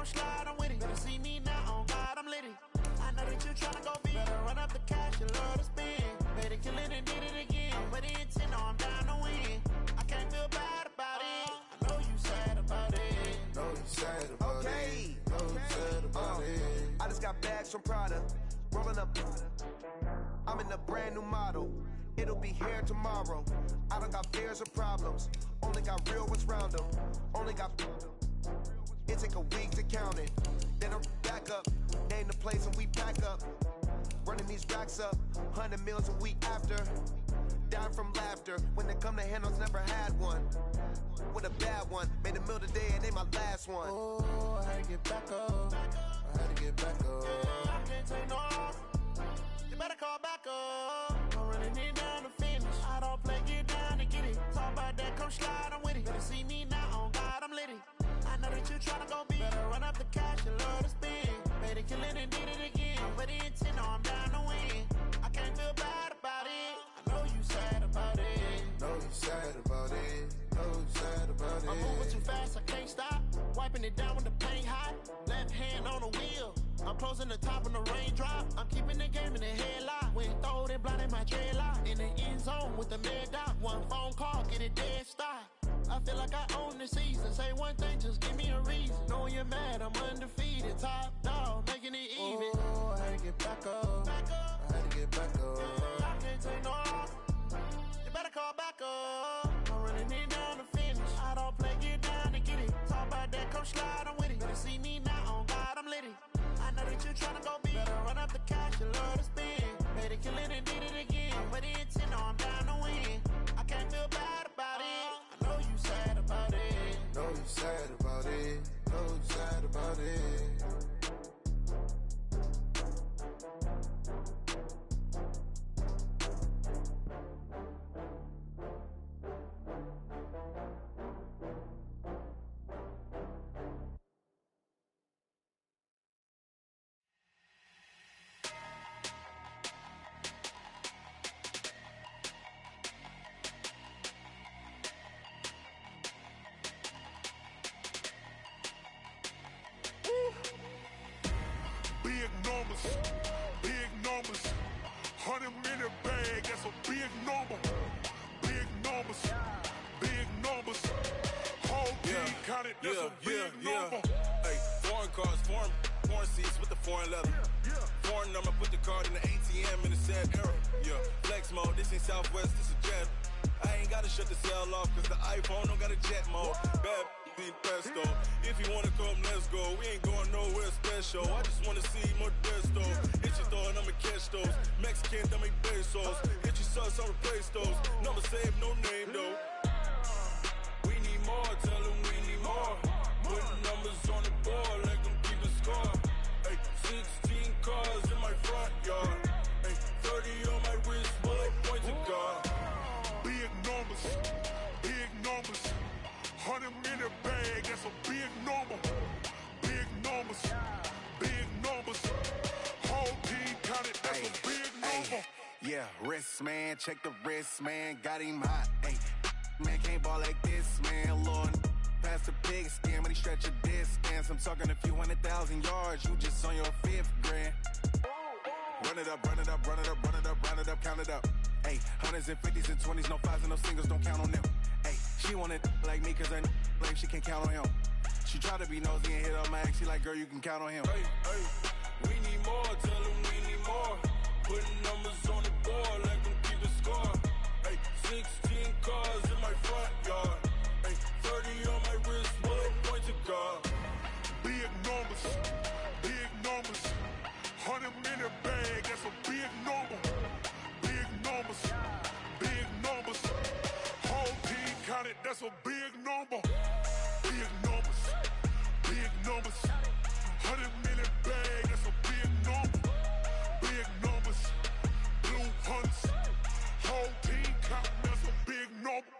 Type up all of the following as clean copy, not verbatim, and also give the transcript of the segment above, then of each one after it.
slide, I'm with it. Better see me now, on God, I'm litty. I know that you tryna go big. Better run up the cash, you love to spend. Better kill it and did it again. But the intent, no, I'm down to win. I can't feel bad about it. I know you sad about it. Know you sad about it. Know you sad about it. I just got bags from Prada. Rolling up. I'm in a brand new model. It'll be here tomorrow. I don't got fears or problems. Only got real ones round them. Only got. It take a week to count it. Then I'm back up. Name the place and we pack up. Running these racks up. 100 meals a week after. Dying from laughter. When they come to handles, never had one. With a bad one. Made a meal today and they my last one. Oh, I had to get back up. I had to get back up. Yeah, I can't take no off. You better call back up. I'm running it down to finish. I don't play, get down to get it. Talk about that, come slide, I'm with it. Better see me now, on God, I'm litty. I know that you tryna go big. Better run up the cash, you love to spend. Made it, kill it, and did it again. But the intent, no, I'm down to win. I can't feel bad about it. I know you sad about it. Know you sad about it. Know you sad about it. I'm moving too fast, I can't stop. Wiping it down with the paint hot. Left hand on the wheel. I'm closing the top when the raindrop. I'm keeping the game in the headlock. When throwed and blinded my dreadlock. In the end zone with the mad dot. One phone call, get it dead stop. I feel like I own the season. Say one thing, just give me a reason. Knowing you're mad, I'm undefeated. Top dog, making it even. Oh, I had to get back up. Back up. I had to get back up. Yeah, I can't take no off. You better call back up. I'm running it down to finish. I don't play, get down to get it. Talk about that, come slide, I'm with it. Better see me now, on God, I'm litty. I know that you tryna go big. Better run up the cash, you love to spend. Made it, kill it, and did it again. But the intent, no, I'm down to win. I can't feel bad about it. I know you sad about it. Know you sad about it. Know you sad about it. Big numbers, big numbers. 100-minute bag, that's a big number. Big numbers, big numbers. Whole team counted, that's a big number. Hey, foreign cars, foreign seats with the foreign leather. Foreign number, put the card in the ATM in the sad era. Yeah, flex mode, this ain't Southwest, this is jet. I ain't gotta shut the cell off, cause the iPhone don't got a jet mode. Bad be pesto. If you wanna come, let's go. We ain't going nowhere special. I just wanna see more desto. Hit your thought, I'ma catch those. Mexican, dummy pesos. Hit your sus, I'll replace those. Number save, no name though. We need more, tell them we need more. Putting numbers on the board, let them keep the score. Hey, 16 cars in my front yard. Hey, 30 on my wrist, bullet point to God. Big numbers, big numbers. 100-minute bag, that's a big number. Big numbers, big numbers. Whole team counted, that's a big number. Yeah, wrist man, check the wrist man, got him hot. Ay, man can't ball like this, man. Lord, past the big skin, when he stretch a distance. I'm talking a few 100,000 yards, you just on your 5th grand. Run it up, run it up, run it up, run it up, run it up, count it up. Ay, hundreds and 50s and 20s, no 5s and no singles, don't count on them. Ay, she wanted like me cause her like she can count on him. She tried to be nosy and hit up my ex, she like, girl, you can count on him. Hey, hey, we need more, tell them we need more. Putting numbers on the board, let them keep the score. Hey, 16 cars in my front yard. Hey, 30 on my wrist, bullet point to God. Big numbers, big numbers. 100-minute bag, that's a big number. Big numbers, big numbers. Whole team counted, that's a big number. Big numbers, big numbers. 100-minute bag, that's a big number. Big numbers, blue hunts. Whole team counting, that's a big number.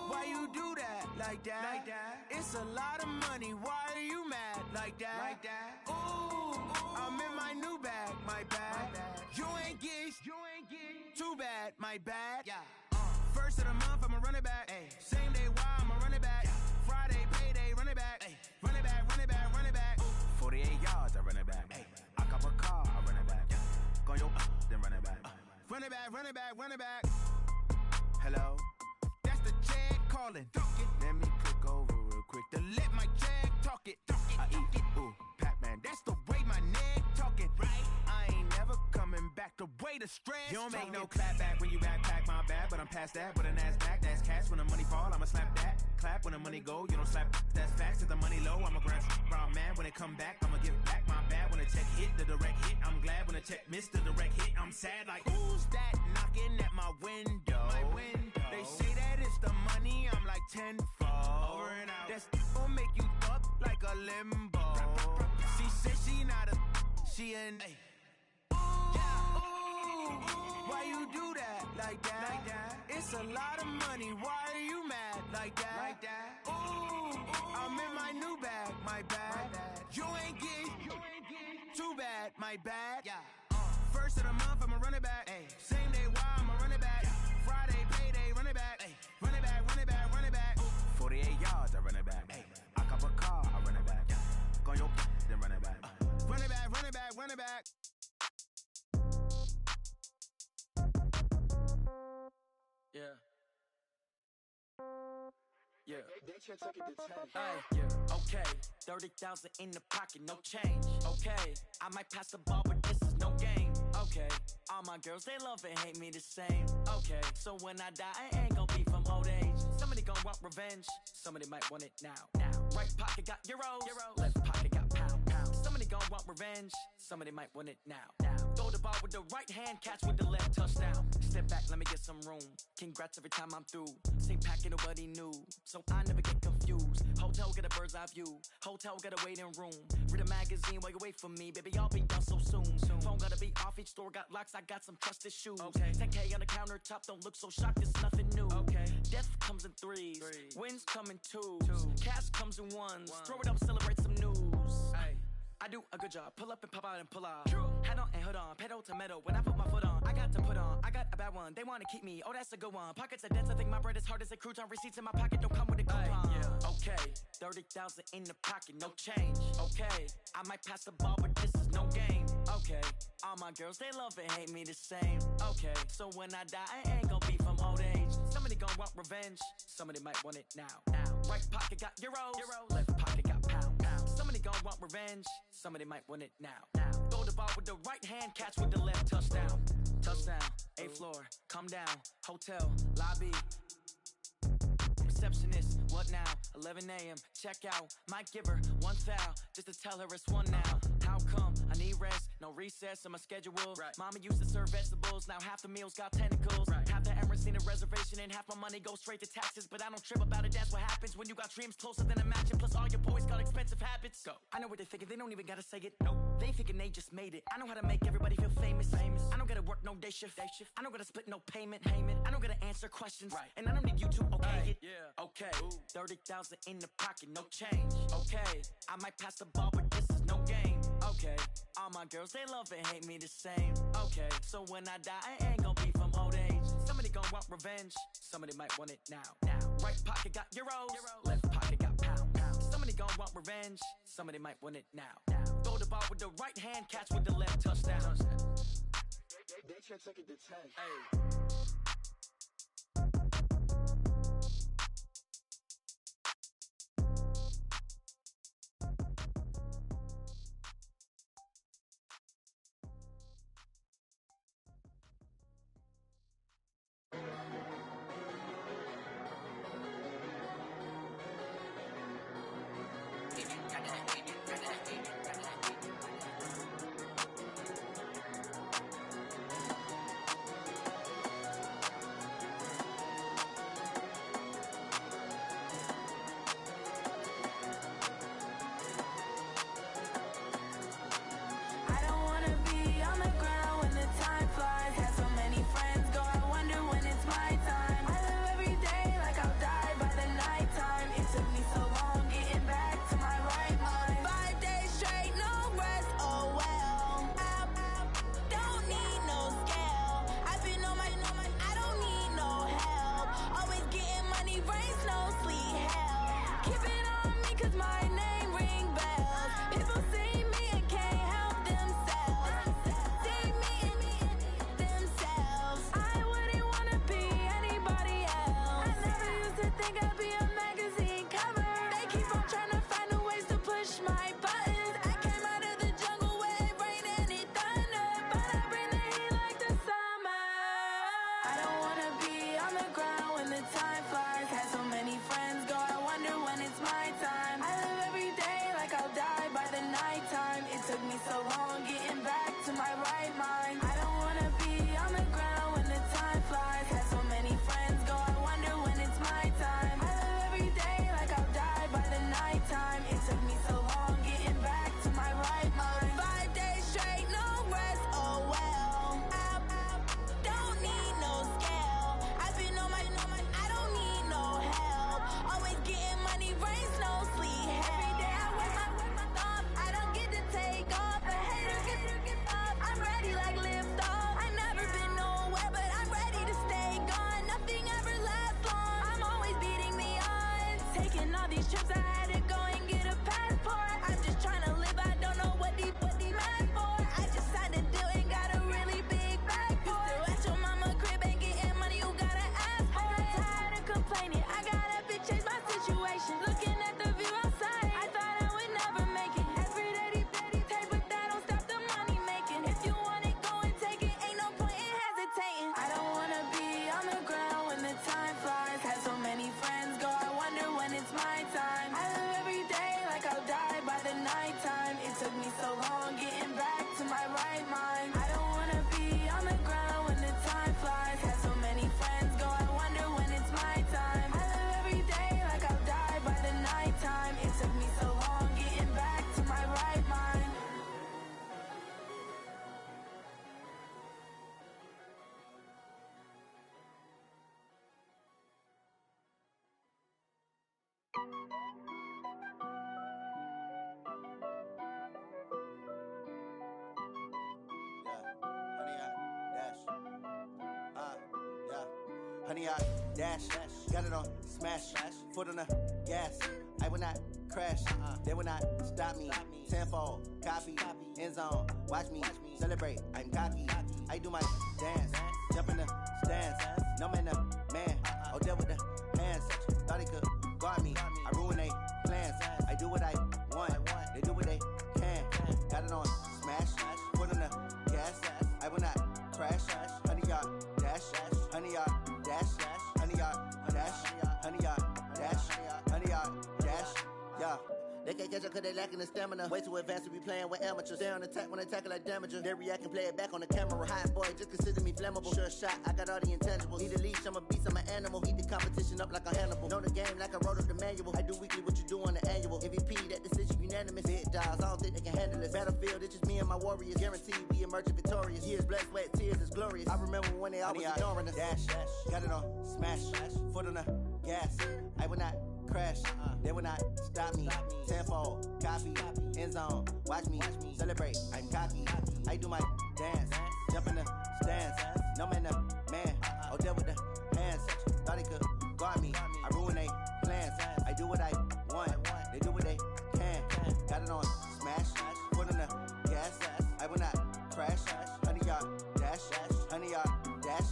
Why you do that? like that. It's a lot of money, why are you mad like that? Ooh, I'm in my new bag, my bad. You ain't get too bad, my bad. First of the month, I'ma run it back. Same day, why I'ma run it back. Friday, payday, run it back. Run it back, run it back, run it back. 48 yards, I run it back. I cop a car, I run it back. Go yo, then run it back. Run it back, run it back, run it back. Hello, that's the jag calling. Let me click over real quick to let my jag talk it. I eat it, ooh, Pac-Man, that's the way my neck talking. Right, I ain't never coming back the way the stress. You don't make no clap back when you backpack, my bad, but I'm past that. With a NASDAQ, that's cash. When the money fall, I'ma slap that. Clap when the money go, you don't slap. That's facts. If the money low, I'ma grab brown man. When it come back, I'ma give back my bad. When the check hit, the direct hit. I'm glad when the check missed the direct hit. I'm sad like, who's that knocking at my window? They say that it's the money, I'm like tenfold. Over and out. That's gon' make you up like a limbo. She said she not a, she an. Why you do that like that? It's a lot of money, why are you mad like that? Ooh, I'm in my new bag, my bad. You ain't get too bad, my bad. First of the month, I'ma run it back. Same day, why I'ma run it back. Friday, payday, run it back. Run it back, run it back, run it back. 48 yards, I run it back. I cop a car, I run it back. Go yo, then run it back. Run it back, run it back, run it back. Okay, 30,000 in the pocket, no change. Okay, I might pass the ball, but this is no game. Okay, all my girls, they love and hate me the same. Okay, so when I die, I ain't gon' be from old age. Somebody gon' want revenge, somebody might want it now. Right pocket got euros, left pocket got pound. Somebody gon' want revenge, somebody might want it now. Throw the ball with the right hand, catch with the left, touchdown. Step back, let me get some room. Congrats every time I'm through. Same packet, nobody knew, so I never get confused. Hotel get a bird's eye view, hotel got a waiting room. Read a magazine while you wait for me, baby, I'll be done so soon. Phone gotta be off, each store got locks, I got some trusted shoes. 10K on the countertop, don't look so shocked, it's nothing new. Death comes in threes, wins come in twos, cash comes in ones. Throw it up, celebrate some news. I do a good job, pull up and pop out and pull out. Head on and hood on, pedal to metal. When I put my foot on, I got to put on. I got a bad one, they wanna keep me, oh that's a good one. Pockets are dense, I think my bread is hard as a crouton. Receipts in my pocket don't come with a coupon. Okay, 30,000 in the pocket, no change. Okay, I might pass the ball, but this is no game. Okay, all my girls, they love and hate me the same. Okay, so when I die, I ain't gon' be from old age. Somebody gon' want revenge, somebody might want it now. Right pocket got euros, left pocket got pound. Somebody gon' want revenge, somebody might want it now. Throw the ball with the right hand, catch with the left, touchdown. Touchdown, 8th floor, come down, hotel, lobby. Receptionist, what now? 11 a.m., check out. Might give her one foul, just to tell her it's one now. How come? I need rest, no recess in my schedule. Mama used to serve vegetables, now half the meals got tentacles. Half the Emirates need a reservation and half my money goes straight to taxes. But I don't trip about it, that's what happens when you got dreams closer than a mansion. Plus all your boys got expensive habits. Go. I know what they're thinking, they don't even gotta say it. Nope. They thinking they just made it. I know how to make everybody feel famous. I don't gotta work no day shift. I don't gotta split no payment. I don't gotta answer questions. And I don't need you to okay it. Okay, 30,000 in the pocket, no change. Okay, I might pass the ball, but this is no game. Okay, all my girls, they love and hate me the same. Okay, so when I die, I ain't gon' be from old age. Somebody gon' want revenge, somebody might want it now. Right pocket got euros, left pocket got pound. Somebody gon' want revenge, somebody might want it now. Throw the ball with the right hand, catch with the left, touchdown. They can't take it to 10. these trips, I had to go and get a passport. I'm just trying to live, I don't know what these mad for. I just signed a deal and got a really big bag for it. You still at your mama crib and getting money, you gotta ask for it. I got tired of complaining, I gotta bitch change my situation. Looking at the view outside, I thought I would never make it. Every day they take, but that don't stop the money making. If you want it, go and take it, ain't no point in hesitating. I don't wanna be on the ground when the time flies. Had so many friends go, I wonder when it's my time. I live every day like I'll die by the nighttime. It took me so long getting back to my right mind. I don't wanna be on the ground when the time flies. Had so many friends go, I wonder when it's my time. I live every day like I'll die by the nighttime. It took me so long getting back to my right mind. Honey, I dash, got it on smash, foot on the gas. I will not crash, they will not stop me. Tenfold, copy, end zone, watch me celebrate. I'm cocky, I do my dance, jump in the stands. No man, the man, oh, deal with the hands. Thought he could guard me, I ruin they plans. I do what I want, they do what they can. Got it on smash, foot on the gas. I will not crash, honey, y'all dash, honey, y'all dash, honey, y'all dash, honey, y'all dash, honey, y'all dash, yeah. They can't catch up cause they lacking the stamina. Way too advanced to be playing with amateurs. Stay on attack when they tackle like damager. They react and play it back on the camera. Hot boy, just consider me flammable. Sure shot, I got all the intangibles. Need a leash, I'm a beast, I'm an animal. Heat the competition up like a Hannibal. Know the game like I wrote up the manual. I do weekly what you do on the annual. MVP, that decision unanimous. Big dogs, I don't think they can handle this. Battlefield, it's just me and my warriors. Guaranteed we emerge victorious. Years, blood, sweat, tears, it's glorious. I remember when they always ignoring us. Dash, got it on smash, foot on the gas. I will not crash, they will not stop me. Tenfold, copy, end zone, watch me celebrate. I'm cocky, I do my dance, jump in the stands. No man, the man, oh, deal with the hands. Thought he could guard me, I ruin they plans. I do what I want, they do what they can. Got it on smash, foot on the gas. I will not crash, honey, y'all dash, honey, y'all dash,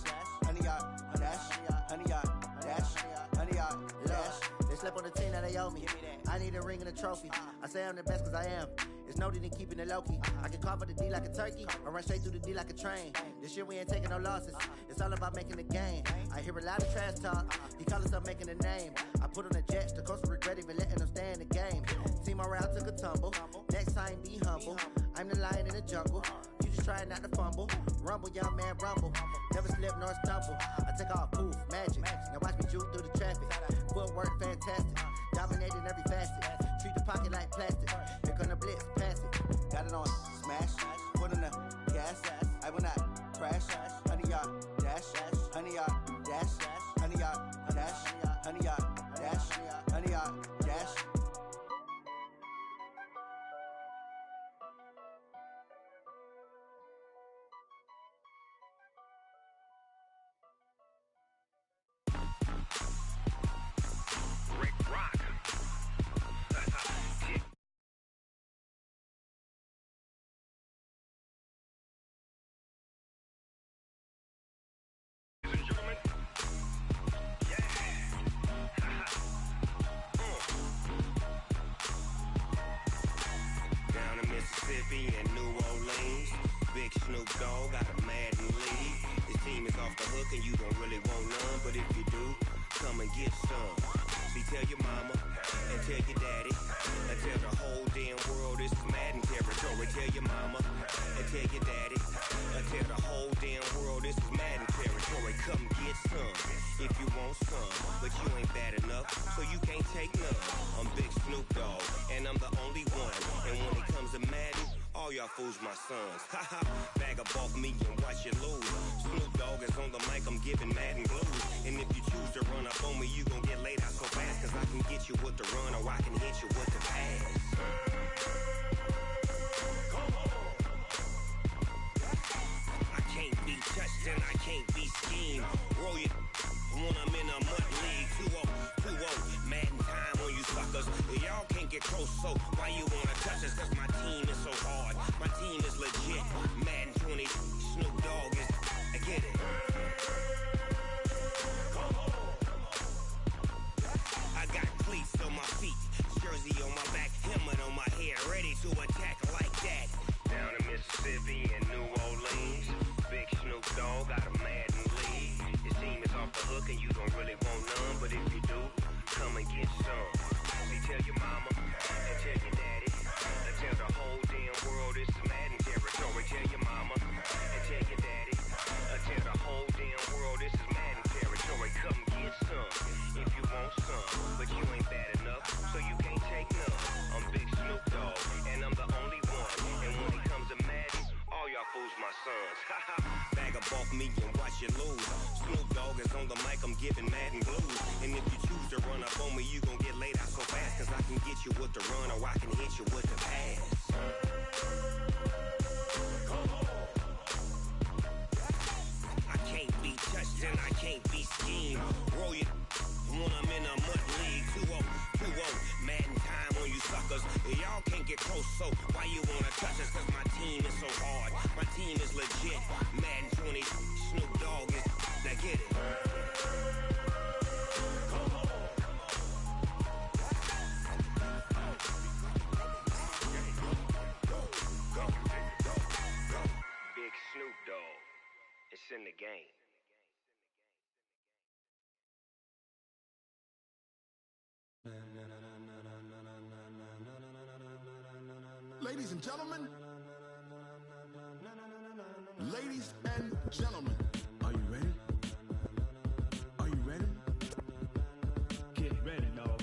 honey, y'all dash, honey, y'all dash, honey, y'all dash. They slept on the team that they owe me. I need a ring and a trophy. I say I'm the best cause I am. It's no need in keeping it low-key. I can carve the D like a turkey or run straight through the D like a train. This year we ain't taking no losses. It's all about making the game. I hear a lot of trash talk. He call us up making a name. I put on the jets. The coach will regret even letting them stay in the game. Team around took a tumble. Next time be humble. I'm the lion in the jungle. You just try not to fumble. Rumble, young man, rumble. Never slip nor stumble. I take off, poof, magic. Now watch me juke through the traffic. Footwork fantastic. Dominating every facet. Treat the pocket like plastic. Here come the blitz, pass it. Got it on smash. Foot on the gas. I will not crash. Honey, y'all dash. Honey, y'all dash. Honey, y'all dash. Honey, y'all dash. Honey, y'all dash. Mississippi and New Orleans. Big Snoop Dogg got a Madden lead. His team is off the hook and you don't really want none, but if you do, come and get some. See, tell your mama and tell your daddy and tell the whole damn world this is Madden territory. Tell your mama and tell your daddy and tell the whole damn world this is Madden territory. Come get some if you want some, but you ain't bad enough, so you can't take none. I'm Big Snoop Dogg and I'm the only one. And when it comes to Madden, all y'all fools my sons. Haha, bag up off me and watch you lose. Snoop Dogg is on the mic, I'm giving Madden blues. And if you choose to run up on me, you gon' get laid out so fast. Cause I can get you with the run or I can hit you with the pass. I can't be touched and I can't be schemed. Roll it when I'm in a mud league. 2-0, 2-0. Madden time on you suckers. Dogg got a Madden league. His team is off the hook and you don't really want none, but if you do, come and get some. See, tell your mama and tell your daddy, and tell the whole damn world it's Madden territory. Tell your mama and tell your daddy, and tell the whole damn world this is Madden territory. Come get some if you want some, but you ain't bad enough, so you can't take none. I'm Big Snoop Dogg, and I'm the only one. And when it comes to Madden, all y'all fools my sons. Bag a bulk me and watch you lose. Snoop Dogg is on the mic, I'm giving Madden blues. And if you choose to run up on me, you gon' get laid out so fast. Cause I can get you with the run or I can hit you with the pass. I can't be touched and I can't be schemed. Roll you when I'm in a mud league. 2-0, 2-0, Madden time on you suckers. Y'all can't get close, so why you wanna touch us? Cause my team is so hard, my team is legit. Madden 20, Snoop Dogg is, now get it. Big Snoop Dogg, it's in the game. Ladies and gentlemen, ladies and gentlemen, are you ready? Are you ready? Get ready, dog.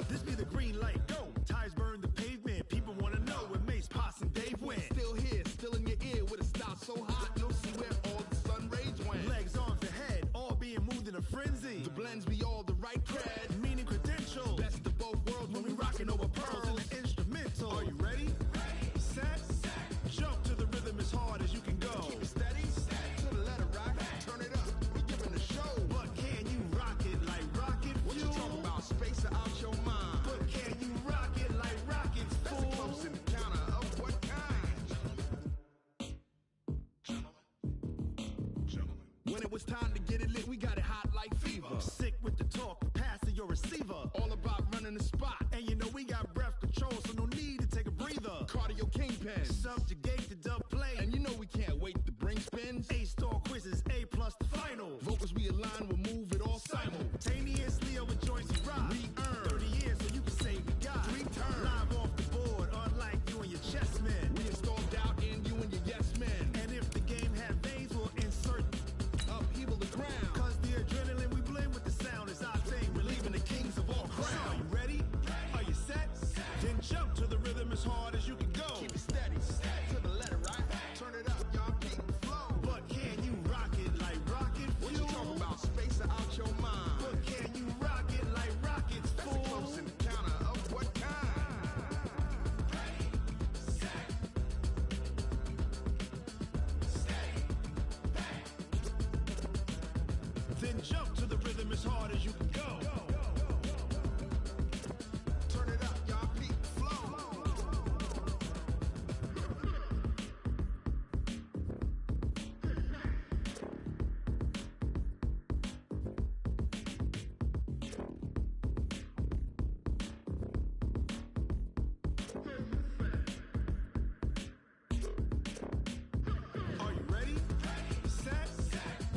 This be the green light, go. Tires burn the pavement. People wanna know where Mace, Poss, and Dave went. Still here, still in your ear with a style so hot, you'll see where all the sun rays went. Legs, arms, and head, all being moved in a frenzy. The blends be all the right cred, meaning credentials. Best of both worlds when we rockin' over pearls in the instrumental. Are you ready? Set, jump to the rhythm as hard as you can go. Keep it steady, to the letter rock, turn it up, we giving a show. But can you rock it like rocket fuel? What you talking about, space or out your mind? But can you rock it like rockets, fool? That's a close encounter of what kind? Gentlemen. When it was time to get it lit, we got it hot like fever. Sick with the talk, pass to your receiver. All about running the spot, and you know we got breath control, so no need to take a breather. Cardio kingpin, subjugate the dub play, and you know we can't wait to bring spins. A-star quizzes, A+ the final. Vocals we align, we'll move it all simultaneously over joints we rock. We earn 30 years, so you can say we got 3 turns. Live off the board, unlike you and your chess men. We install doubt in you and your yes men. And if the game had veins, we'll insert upheaval the ground. Cause the adrenaline we blend with the sound is our thing, relieving the kings of all crowns. So are you ready? Are you set? Then jump to the rhythm as hard as you can go. Keep it steady, to the letter right. Turn it up, y'all keep the flow. But can you rock it like rocket fuel? What you talking about, space or out your mind? But can you rock it like rockets, fool? That's a close encounter of what kind? Then jump to the rhythm as hard as you can go. Turn it up, y'all keep the flow. Are you ready? Set,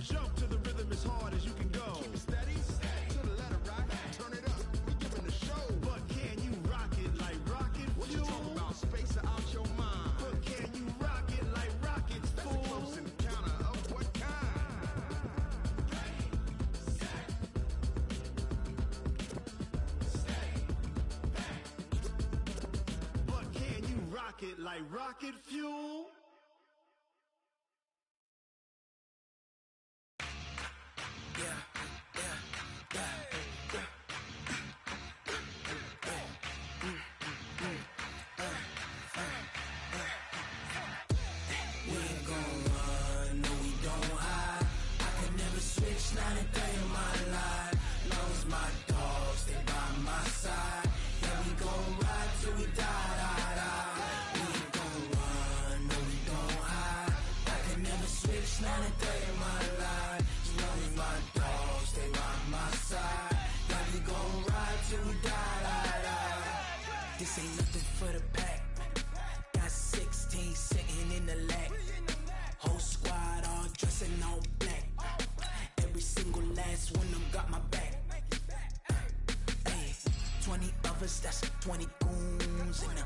jump to the rhythm as hard as you can go. Keep it steady, to the letter right. Turn it up, we giving a show. But can you rock it like rocket fuel? What you talking about, space or out your mind? But can you rock it like rockets, fool? That's a close encounter of what kind? But can you rock it like rocket fuel? We ain't gon' run, no we don't hide. I could never switch, not a day in my life. Long as my dogs stay by my side. Yeah, we gon' ride till we die, die, die. We ain't gon' run, 20 goons and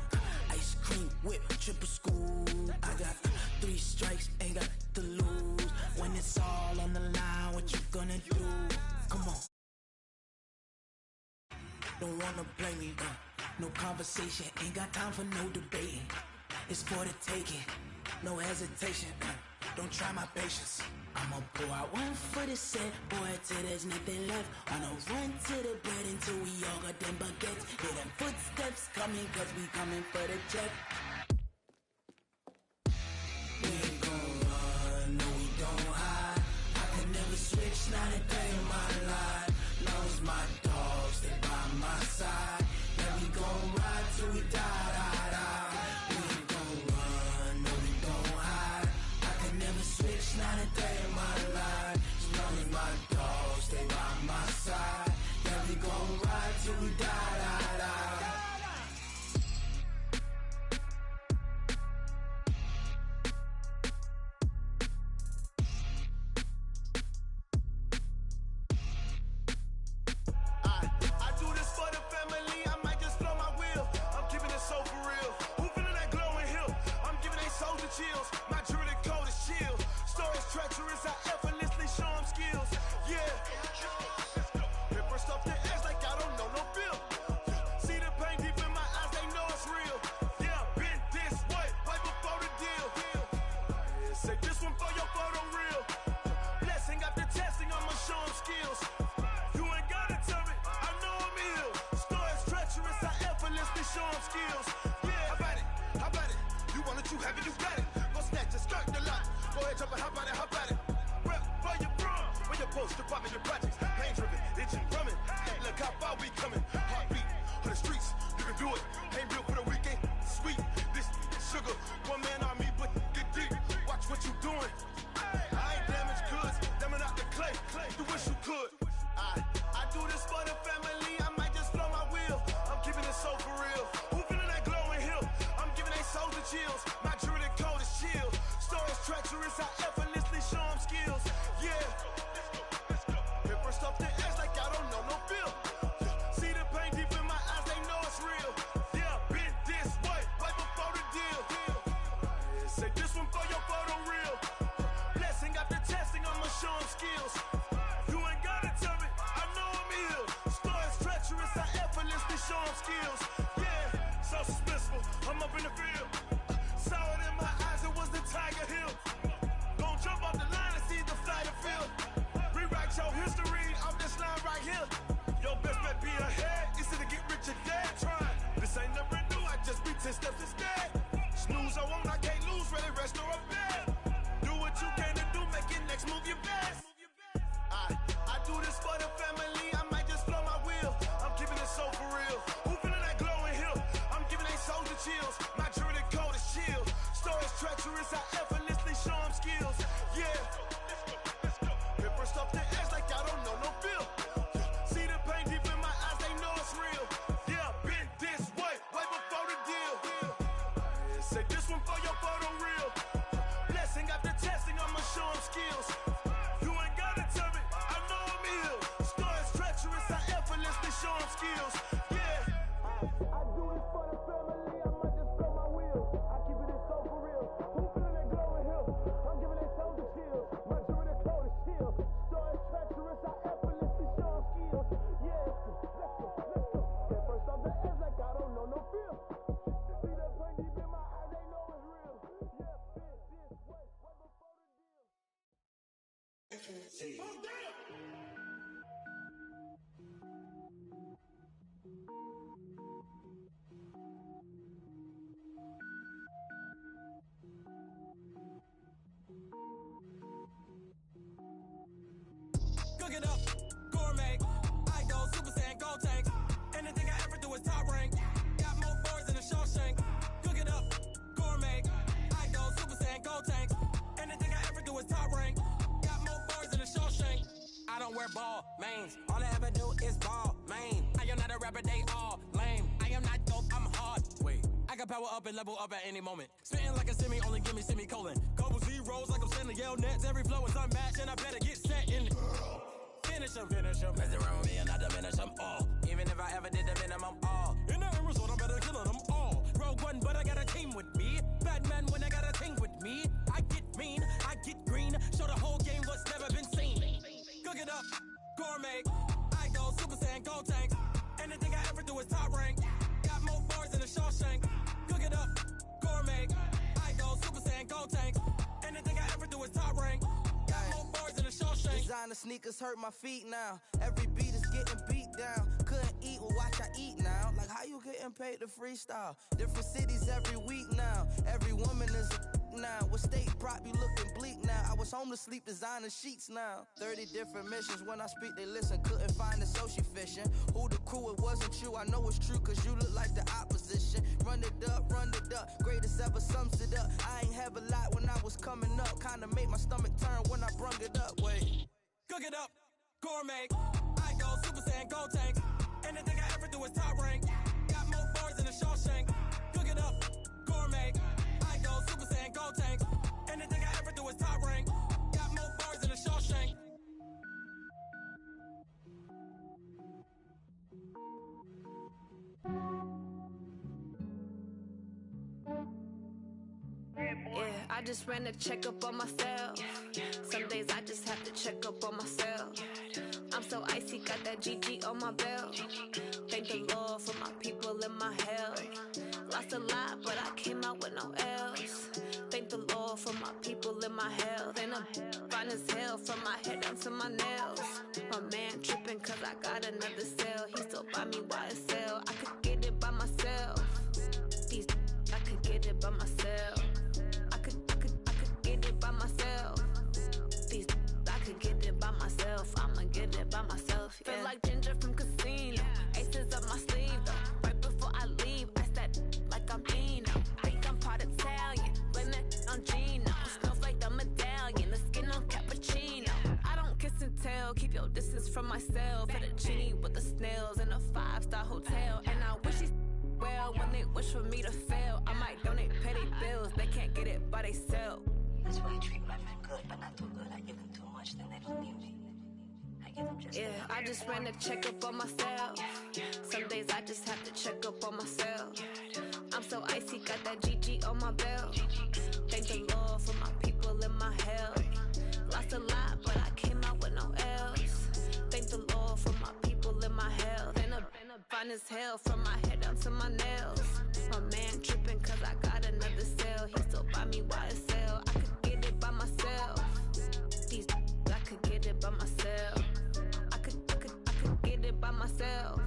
ice cream whip, triple scoop. I got 3 strikes, ain't got to lose. When it's all on the line, what you gonna do? Come on. Don't wanna blame me, no conversation, ain't got time for no debating. It's for the taking, no hesitation, don't try my patience. I'ma pull out one for the set, boy, till there's nothing left. On a run to the bed until we all got them baguettes. Hear them footsteps coming, cause we coming for the check. We ain't gon' run, no we don't hide. I can never switch, not a day in my life. Long as my dogs, they by my side. Yeah, we gon' ride till we die, die, die. We ain't gon' run, no we don't hide. I can never switch, not a day in my life. As long as my dogs, stay by my side. Yeah, we gon' ride till we die, die, die. I do this for the family, I might just blow my wheel. I'm keeping it so for real. Who feeling that glowing hill? I'm giving they souls the chills. My jewelry code is chill. Stories treacherous, I effortlessly show them skills. Yeah. Paper stuff the edge like I don't know no bill. See the pain deep in my eyes, they know it's real. Yeah, been this way, right before the deal. Say this one for your photo reel. Blessing after testing, I'ma show them skills. You ain't gotta tell me, I know I'm ill. Stories treacherous, I effortlessly show them skills. Yeah, how about it? How about it? You want it, you have it, you got it. Go snatch it, skirt the lot. Go ahead, jump it, how about it, how about it? Rep for your bro, for your post, your poppin' your projects. Pain driven, itching, drumming. Look how far we coming. Heartbeat on the streets, you can do it. Ain't built for the weekend, sweet. This sugar, one man army, but get deep. Watch what you doing. I ain't damaged goods, them are not the clay. You wish you could. I do this for the family, I might just blow my wheel. I'm keeping it so for real. Who feeling that glowing hill? I'm giving they souls the chills. My jewelry code is chill. Stories treacherous, I effortlessly show them skills. Yeah. Paper stuff the edge like I don't know no bill. See the pain deep in my eyes, they know it's real. Yeah, been this way, right before the deal. Say this one for your photo reel. Blessing after testing, I'ma show them skills. You ain't gotta tell me, I know I'm ill. Stories treacherous, I effortlessly show them skills. Yeah, so suspenseful, I'm up in the field. Saw it in my eyes, it was the Tiger Hill. Gon' jump off the line and see the flight of field. Rewrite your history off this line right here. Your best bet be ahead, easy to get rich or dead. Try, this ain't never new, I just be 10 steps instead. Snooze, I won't, I can't lose, ready, rest or a bed. Do what you can to do, make it next move your best. I do this for the family, I might just blow my wheel. I'm keeping it so for real. Who feeling that glowing hill? I'm giving they souls the chills. My jewelry code is chill. Stories treacherous, I effortlessly show them skills. Yeah. Paper stuff the edge like I don't know no bill. See the pain deep in my eyes, they know it's real. Yeah, been this way, right before the deal. Say this one for your photo reel. Blessing after testing, I'ma show them skills. You ain't gotta tell me, I know I'm ill. Stories treacherous, I effortlessly show them skills. Yeah. I do this for the family, I might just blow my wheel. I keep it so for real. Who feeling that glowing hill? I'm giving they souls the chills. My jewelry code is chill. Stories treacherous, I effortlessly show them skills. Yeah. Let's go, let's go. Get first off the edge like I don't know no feel. See that pain deep in my eyes, they know it's real. Yeah, been this way, right before the deal. Cook it up, gourmet. I go Super Saiyan, gold tank. Anything I ever do is top rank. Got more boys than a Shawshank. Cook it up, gourmet. I go Super Saiyan, gold tank. Anything I ever do is top rank. Got more boys than a Shawshank. I don't wear ball mains. All I ever do is ball main. I am not a rapper, they all lame. I am not dope, I'm hard. Wait, I can power up and level up at any moment. Spitting like a semi, only give me semicolon. Couple zeros like I'm sending yell nets. Every flow is unmatched and I better get set in. Finish them. Mess around with me and I diminish them all. Even if I ever did the minimum all. In the Arizona one, but I got a team with me. Bad man when I got a thing with me. I get mean, I get green. Show the whole game what's never been seen. Cook it up, gourmet. I go Super Saiyan, go tank. Anything I ever do is top rank. Got more bars than a Shawshank. Cook it up, gourmet. I go Super Saiyan, go tank. Anything I ever do is top rank. Got more bars than a Shawshank. Designer sneakers hurt my feet now. Every beat is getting beat down. Couldn't eat, well watch I eat now. Like how you getting paid to freestyle? Different cities every week now. Every woman is a now. With state prop you looking bleak now. I was home to sleep designer sheets now. 30 different missions. When I speak they listen. Couldn't find the social fishing. Who the crew, it wasn't you. I know it's true cause you look like the opposition. Run it up, greatest ever sums it up. I ain't have a lot when I was coming up. Kinda made my stomach turn when I brung it up. Wait. Cook it up, gourmet. I go Super Saiyan, go tank. Anything I ever do is top rank. Got more bars than a Shawshank. Cook it up, gourmet. I go Super Saiyan, go tank. Anything I ever do is top rank. Got more bars than a Shawshank. Yeah, I just ran a checkup on myself. Some days I just have to check up on myself. I'm so icy, got that GG on my belt. Thank the Lord for my people and my health. Lost a lot, but I came out with no L's. Thank the Lord for my people and my health. And I'm fine as hell from my head down to my nails. My man tripping cause I got another cell. He still buy me YSL. I could get it by myself. These I could get it by myself. I could get it by myself. These I could get it by myself. I'ma get it by myself. Yeah. Feel like Ginger from Casino. Aces up my sleeve though. Right before I leave, I said like I'm Dino. Think I'm part Italian. Blame it on Gino. Snowflake the medallion. The skin on cappuccino. I don't kiss and tell. Keep your distance from myself. Hit a genie with the snails in a 5-star hotel. And I wish he's well when they wish for me to fail. I might donate petty bills. They can't get it by they sell. That's why I treat women good, but not too good. I give them too much, then they don't need me. I give them just enough. I just ran a checkup on myself. Some days I just have to check up on myself. I'm so icy, got that GG on my belt. Thank the Lord for my people and my health. Lost a lot, but I came out with no L's. Thank the Lord for my people and my health. And I'm fine as hell from my head down to my nails. My man tripping cause I got another cell. He still buy me YSL. I could get it by myself. These I could get it by myself. I could get it by myself.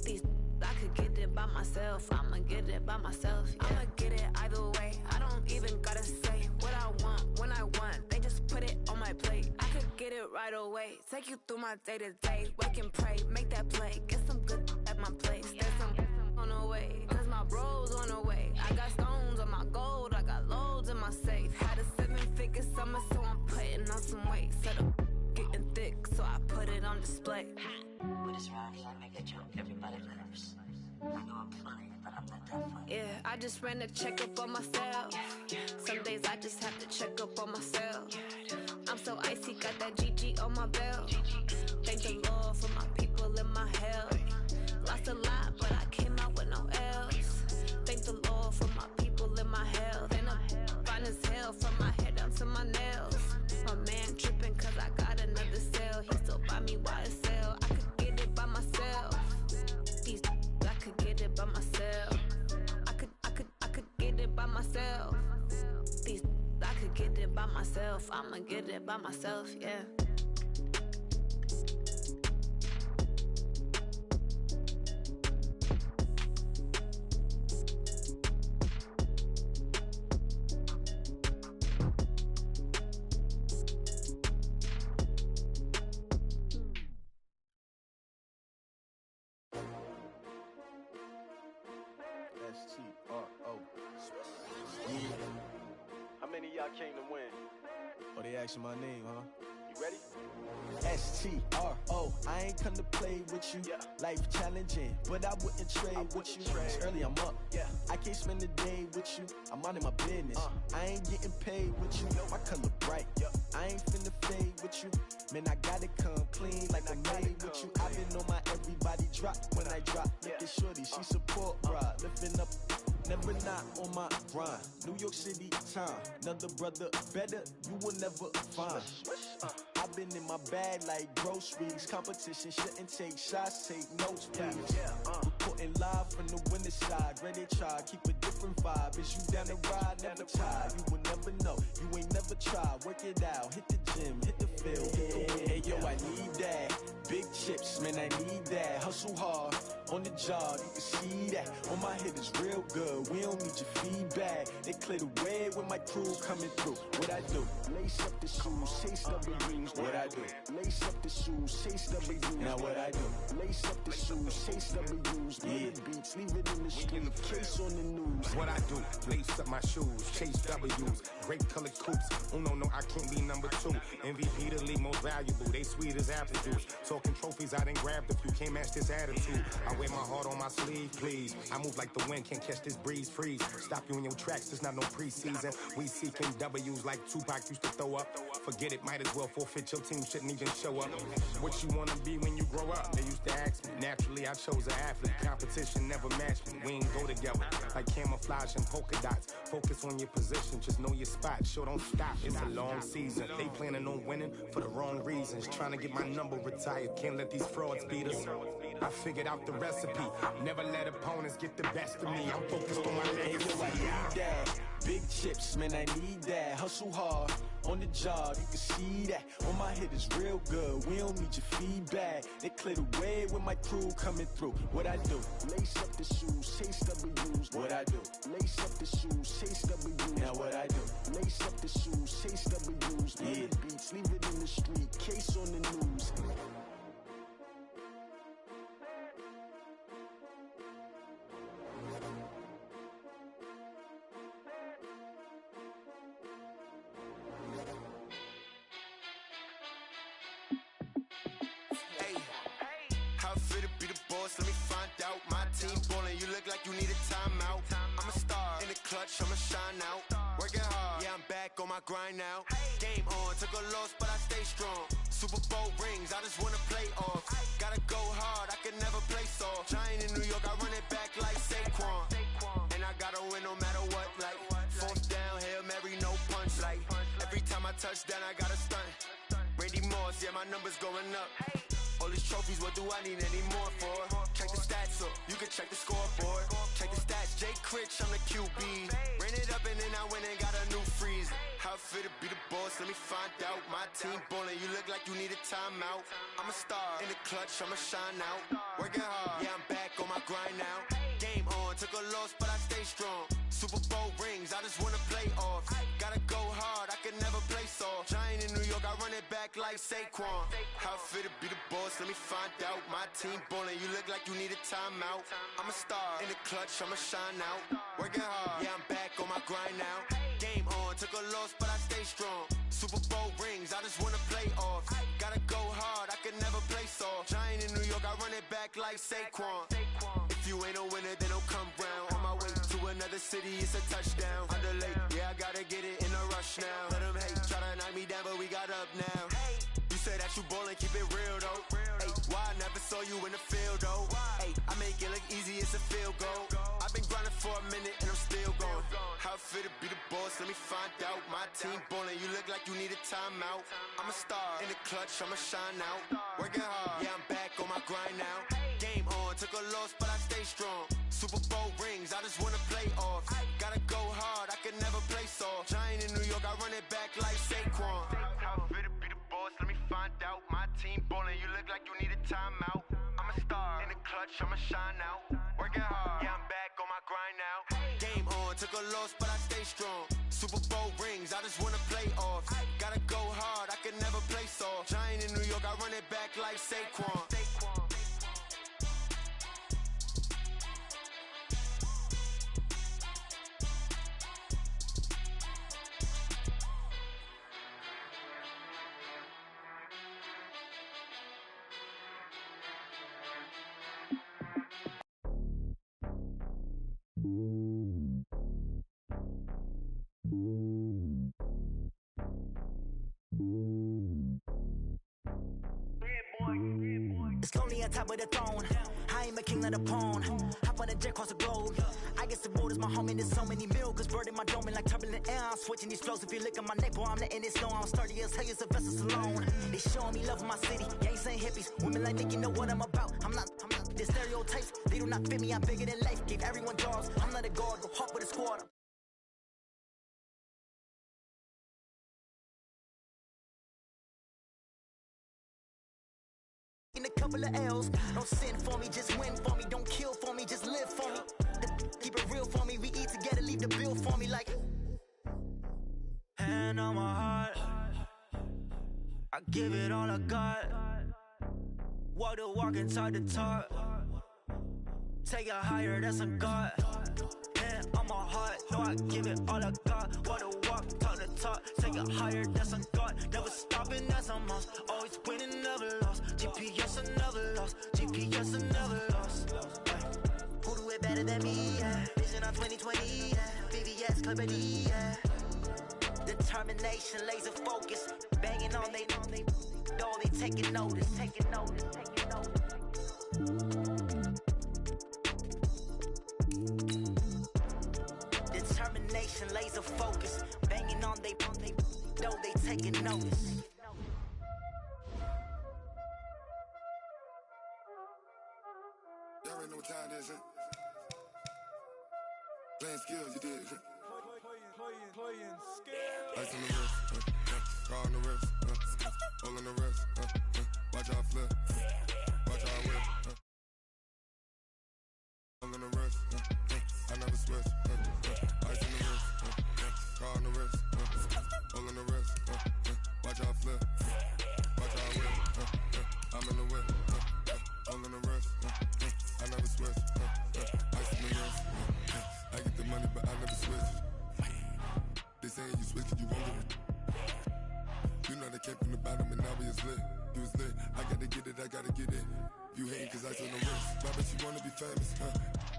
These I could get it by myself. I'ma get it by myself. Yeah. I'ma get it either way. I don't even gotta say what I want when I want. They just put it on my plate. I could get it right away. Take you through my day to day. Wake and pray, make that play. Get some good at my place. There's some on the way. Cause my bros on the way. I got stones on my gold. I got loads in my safe. Had a 7-figure summer, so I'm putting on some weight. Set up getting thick, so I put it on display. With this round here, I make a joke everybody loves. I know I'm funny, but I'm not that funny. Yeah, I just ran a checkup on myself. Some days I just have to check up on myself. I'm so icy, got that GG on my belt. Thank the Lord for my people and my health. Lost a lot, but I came out with no L's. Thank the Lord for my people and my health. And I'm fine as hell from my head down to my nails. My man tripping cause I got another cell. He still buy me YSL. I could get it by myself. These I could get it by myself. I could get it by myself. These I could get it by myself. I'ma get it by myself, yeah. How many of y'all came to win? Oh, they asking my name, huh? You ready? STRO, I ain't come to play with you. Yeah. Life challenging, but I wouldn't trade with you. It's early, I'm up. Yeah. I can't spend the day with you. I'm minding my business. I ain't getting paid with you. My color bright. I ain't finna fade with you. Man, I gotta come clean like I made with you. I've been on my everybody drop when I drop. Look at shorty, she support bra. Lifting up never not on my grind. New York City time, another brother better, you will never find. I've been in my bag like groceries. Competition shouldn't take shots, take notes, please. Reporting live from the winter side. Ready to try, keep a different vibe. Is you down the ride, never tired. You will never know, you ain't never tried. Work it out, hit the gym, hit the field, hit the wind. Hey yo, I need that. Big chips, man, I need that. Hustle hard, on the job, you can see that. On my head is real good, we don't need your feedback. They clear the way when my crew coming through. What I do? Lace up the shoes, chase W's. What I do? Lace up the shoes, chase W's. Now what I do? Lace up the shoes, chase W's. Yeah, beats, leave it in the street, case on the news. What I do? Lace up my shoes, chase W's. Great colored coops. Oh no, I can't be number 2. MVP the league most valuable. They sweet as apple juice. Talking trophies, I done grabbed a few. Can't match this attitude. I wear my heart on my sleeve, please. I move like the wind, can't catch this breeze. Freeze. Stop you in your tracks. There's not no preseason. We seeking W's like Tupac used to throw up. Forget it, might as well forfeit. Your team shouldn't even show up. What you wanna be when you grow up? They used to ask me. Naturally, I chose an athlete. Competition never matched me. We ain't go together like camouflage and polka dots. Focus on your position, just know your spot. Sure, don't stop. It's a long season. They planning on winning for the wrong reasons. Trying to get my number retired. Can't let these frauds beat us. I figured out the recipe. Never let opponents get the best of me. I'm focused on my legacy. I need that. Big chips, man, I need that. Hustle hard, on the job, you can see that. On my head is real good, we don't need your feedback. They clear the way when my crew coming through. What I do? Lace up the shoes, chase W's. What I do? Lace up the shoes, chase W's. Now what I do? Lace up the shoes, chase W's. Yeah, beats, leave it in the street, case on the news. Let me find out. My team ballin', you look like you need a timeout. I'm a star in the clutch, I'ma shine out. Working hard, yeah, I'm back on my grind now. Game on, took a loss, but I stay strong. Super Bowl rings, I just wanna play off. Gotta go hard, I can never play soft. Giant in New York, I run it back like Saquon. And I gotta win no matter what, like fourth down, Hail Mary, no punch. Like every time I touch down, I gotta stunt. Randy Moss, yeah, my numbers going up. All these trophies, what do I need any more for? Check the stats up, you can check the scoreboard. Check the stats, Jay Critch, I'm the QB. Ran it up and then I went and got a new freeze. How it feel to be the boss, let me find out. My team ballin', you look like you need a timeout. I'm a star in the clutch, I'ma shine out. Working hard, yeah, I'm back on my grind now. Game on, took a loss, but I stay strong. Super Bowl rings, I just wanna play off. Gotta go hard, I can never play soft. Giant in New York, I run it back like Saquon. How it feel to be the boss, let me find out. My team ballin', you look like you need a timeout. I'm a star in the clutch, I'ma shine out. Working hard, yeah, I'm back on my grind now. Game on, took a loss, but I stay strong. Super Bowl rings, I just wanna play off. Gotta go hard, I can never play soft. Giant in New York, I run it back like Saquon. If you ain't a winner, then don't come round. On my way to another city, it's a touchdown. Underlay, yeah, I gotta get it in a rush now. Let them hate, try to knock me down, but we got up now. You say that you ballin', keep it real though. Hey, why I never saw you in the field though? Hey, I make it look easy, it's a field goal. I've been grinding for a minute and I'm still going. How it feel to be the boss, let me find out. My team ballin', you look like you need a timeout. I'm a star in the clutch, I'ma shine out. Working hard, yeah, I'm back on my grind now. Game on, took a loss, but I stay strong. Super Bowl rings, I just wanna play off. Gotta go hard, I can never play soft. Giant in New York, I run it back like Saquon. How it feel to be the boss, let me find out. My team ballin', you look like you need a timeout. I'm a star in the clutch, I'ma shine out. Working hard, yeah, I'm back on my grind now. Game on, took a loss, but I stay strong. Super Bowl rings, I just wanna play off. Gotta go hard, I can never play soft. Giant in New York, I run it back like Saquon. It's lonely on top of the throne. I am a king of the pawn. Hop on a jet across the globe. I guess the road is my home and there's so many milkers. Bird in my dome and like turbulent air. I'm switching these flows. If you look at my neck, boy, I'm letting it slow. I'm sturdy as hell, it's a vessel Salone. They showing me love in my city. Gangs ain't hippies. Women like Nicky know what I'm about. I'm not the stereotypes. They do not fit me. I'm bigger than life. Give everyone jobs. I'm not a guard. Go hawk with a squad. In a couple of L's. Don't sin for me, just win for me. Don't kill for me, just live for me. Keep it real for me. We eat together, leave the bill for me like. Hand on my heart, I give it all I got. Walk the walk and talk the talk. Take it higher, that's a God. Hand on my heart, no, I give it all I got. Walk the walk, talk the talk. Take it higher, that's a God. Never stopping, that's a must. Always winning, never lost. GPS, I never lost. GPS, I never lost. Who do it better than me? Yeah. Vision on 2020. Yeah. VVS, Clarity. Yeah. Determination, laser focus, banging on they door, they taking notice. Determination, laser focus, banging on they door, they taking notice. Y'all already know what time it is, huh? Playing skills, you did. Playing skills. Ice on the wrist, car on the wrist, all on the wrist, watch how I flip, watch how I whip, all on the wrist, I never switch, ice on the wrist, car on the wrist, all on the wrist, watch how I flip, watch how I whip, I'm in the whip, all on the wrist, I never switch, ice on the wrist, I get the money but I never switch. They saying you switch, you won't get it. You know they came from the bottom and now we is lit. You was lit, I gotta get it, I gotta get it. You hating cause I on the wrist. Why bet you wanna be famous,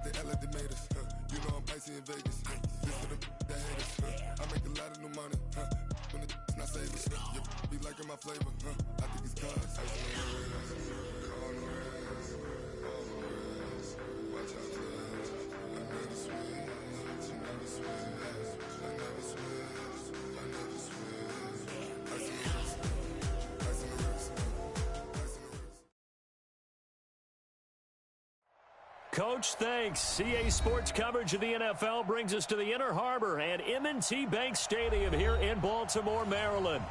They act like they made us, You know I'm icy in Vegas, This for the that hate us, I make a lot of new money, When the not savers, You be liking my flavor, I think it's cause ice on the wrist, on the wrist, on the wrist. Watch out, flash, I never switch, you never switch. Coach, thanks. CA Sports coverage of the NFL brings us to the Inner Harbor and M&T Bank Stadium here in Baltimore, Maryland.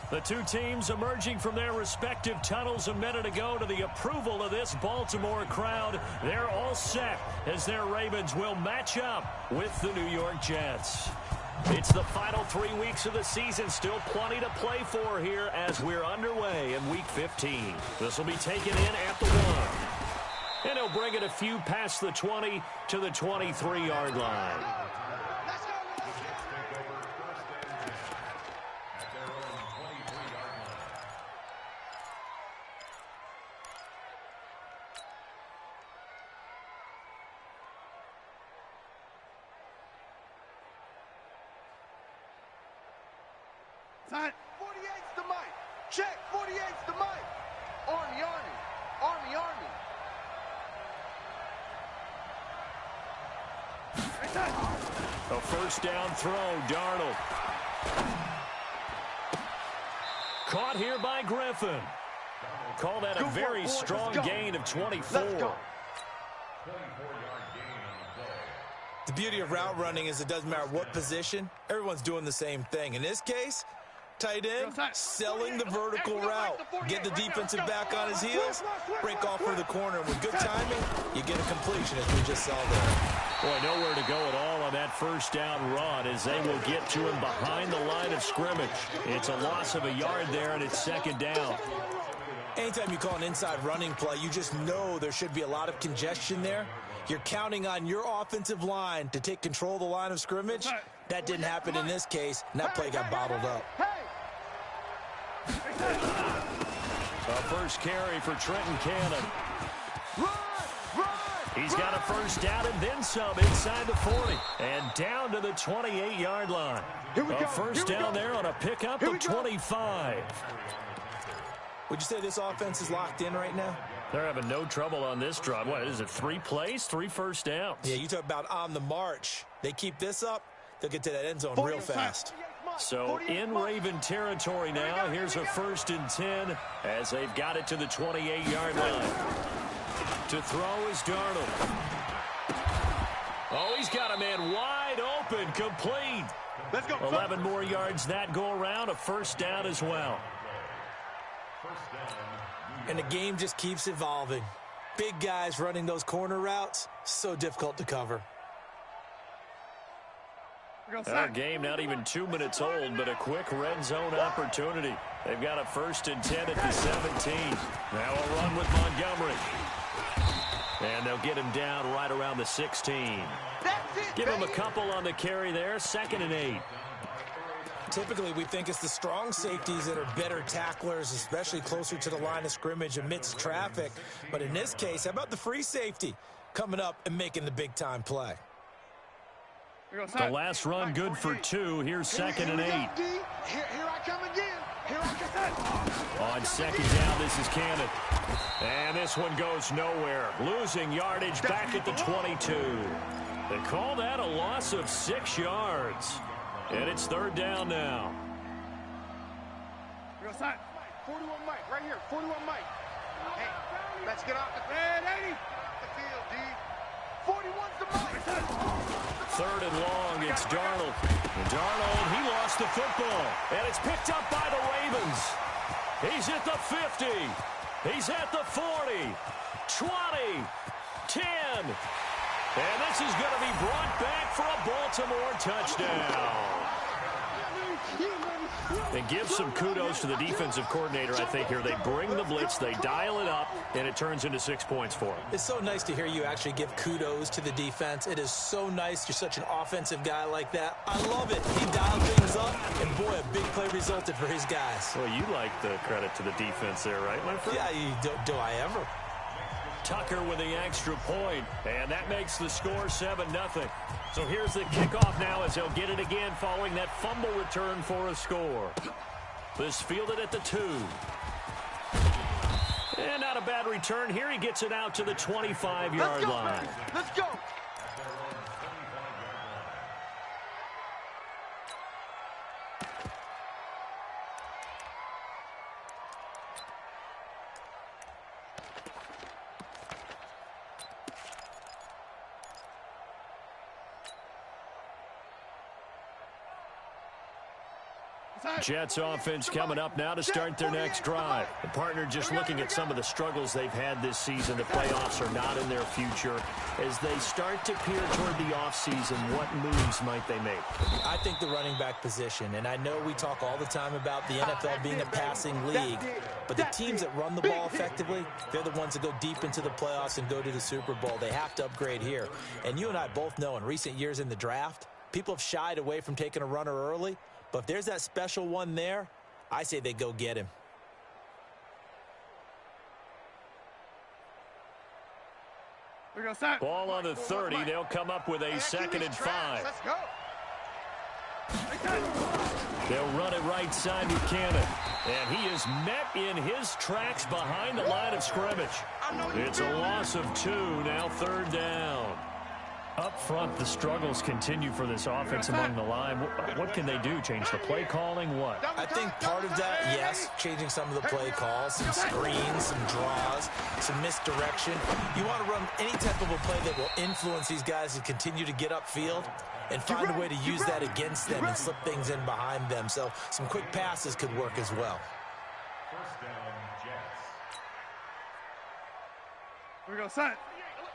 The two teams emerging from their respective tunnels a minute ago to the approval of this Baltimore crowd. They're all set as their Ravens will match up with the New York Jets. It's the final 3 weeks of the season. Still plenty to play for here as we're underway in Week 15. This will be taken in at the 1. And he'll bring it a few past the 20 to the 23-yard line. Time. 48's the mic. Check. 48's the mic. Army, Army. Army, Army. A first down throw, Darnold. Caught here by Griffin. Call that a very strong gain of 24. The beauty of route running is it doesn't matter what position, everyone's doing the same thing. In this case, tight end, selling the vertical route. Get the defensive back on his heels, break off for the corner. And with good timing, you get a completion as we just saw there. Boy, nowhere to go at all on that first down run as they will get to him behind the line of scrimmage. It's a loss of a yard there, and it's second down. Anytime you call an inside running play, you just know there should be a lot of congestion there. You're counting on your offensive line to take control of the line of scrimmage. That didn't happen in this case, and that play got bottled up. A first carry for Trenton Cannon. He's got a first down and then some inside the 40 and down to the 28-yard line. A first down there on a pickup of 25. Would you say this offense is locked in right now? They're having no trouble on this drive. What is it, 3 plays, 3 first downs? Yeah, you talk about on the march. They keep this up, they'll get to that end zone real fast. So in Raven territory now, here's a 1st and 10 as they've got it to the 28-yard line. To throw is Darnold. Oh, he's got a man wide open, complete. Let's go. 11 more yards that go around, a 1st down as well. And the game just keeps evolving. Big guys running those corner routes, so difficult to cover. Our game not even 2 minutes old, but a quick red zone opportunity. They've got a 1st and 10 at the 17. Now a run with Montgomery. And they'll get him down right around the 16. Give him a couple on the carry there, 2nd and 8. Typically, we think it's the strong safeties that are better tacklers, especially closer to the line of scrimmage amidst traffic. But in this case, how about the free safety coming up and making the big-time play? The last run good for 2. Here's 2nd and 8. Here I come again. Here I come. On 2nd down, this is Cannon. And this one goes nowhere. Losing yardage back at the 22. They call that a loss of 6 yards. And it's 3rd down now. We're going to sign. 41 Mike, right here. 41 Mike. Hey, let's get off the field. 80. Off the field, D. 41's the Mike. 3rd and long, it's Darnold. And Darnold, he lost the football. And it's picked up by the Ravens. He's at the 50. He's at the 40. 20. 10. And this is going to be brought back for a Baltimore touchdown. And give some kudos to the defensive coordinator, I think, here. They bring the blitz, they dial it up, and it turns into 6 points for them. It's so nice to hear you actually give kudos to the defense. It is so nice. You're such an offensive guy like that. I love it. He dialed things up, and boy, a big play resulted for his guys. Well, you like the credit to the defense there, right, my friend? Yeah, do I ever? Tucker with the extra point, and that makes the score 7-0. So here's the kickoff now as they'll get it again following that fumble return for a score. This fielded at the 2. And not a bad return here. He gets it out to the 25-yard line. Let's go. Jets offense coming up now to start their next drive. The partner just looking at some of the struggles they've had this season. The playoffs are not in their future. As they start to peer toward the offseason, what moves might they make? I think the running back position, and I know we talk all the time about the NFL being a passing league, but the teams that run the ball effectively, they're the ones that go deep into the playoffs and go to the Super Bowl. They have to upgrade here. And you and I both know in recent years in the draft, people have shied away from taking a runner early. But if there's that special one there, I say they go get him. Ball on the 30. They'll come up with a 2nd and 5. Let's go. They'll run it right side with Cannon. And he is met in his tracks behind the line of scrimmage. It's a loss of 2. Now 3rd down. Up front, the struggles continue for this offense among the line. What can they do? Change the play calling? What? I think part of that, yes, changing some of the play calls, some screens, some draws, some misdirection. You want to run any type of a play that will influence these guys to continue to get upfield and find a way to use that against them and slip things in behind them. So some quick passes could work as well. First down, Jets. We're going to sign.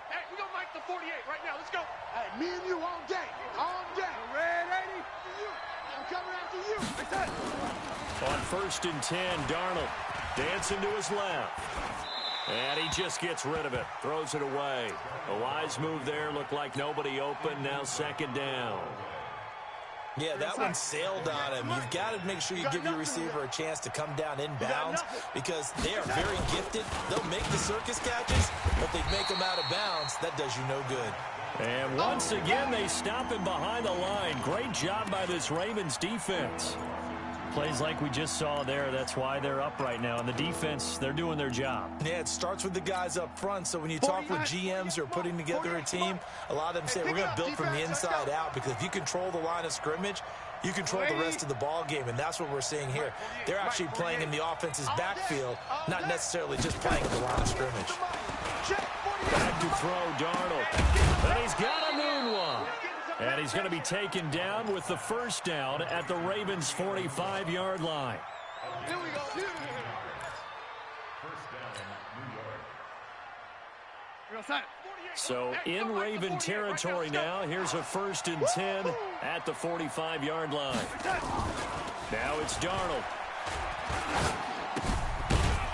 Hey, we're going to make the 48 right now. Let's go. Hey, me and you all day. All day. Red 80. I'm coming after you. On 1st and 10, Darnold dancing to his left. And he just gets rid of it. Throws it away. A wise move there. Looked like nobody open. Now 2nd down. Yeah, that one sailed on him. You've got to make sure you give your receiver a chance to come down inbounds because they are very gifted. They'll make the circus catches, but they make them out of bounds. That does you no good. And once again, they stop him behind the line. Great job by this Ravens defense. Plays like we just saw there. That's why they're up right now. And the defense, they're doing their job. Yeah, it starts with the guys up front. So when you talk with GMs who are putting together a team, a lot of them say we're going to build from the inside out, because if you control the line of scrimmage, you control the rest of the ball game, and that's what we're seeing here. They're actually playing in the offense's backfield, not necessarily just playing in the line of scrimmage. Back to throw, Darnold. And he's got a noon one. And he's going to be taken down with the first down at the Ravens' 45-yard line. Here we go. So in Raven territory now. Here's a 1st and 10 at the 45-yard line. Now it's Darnold.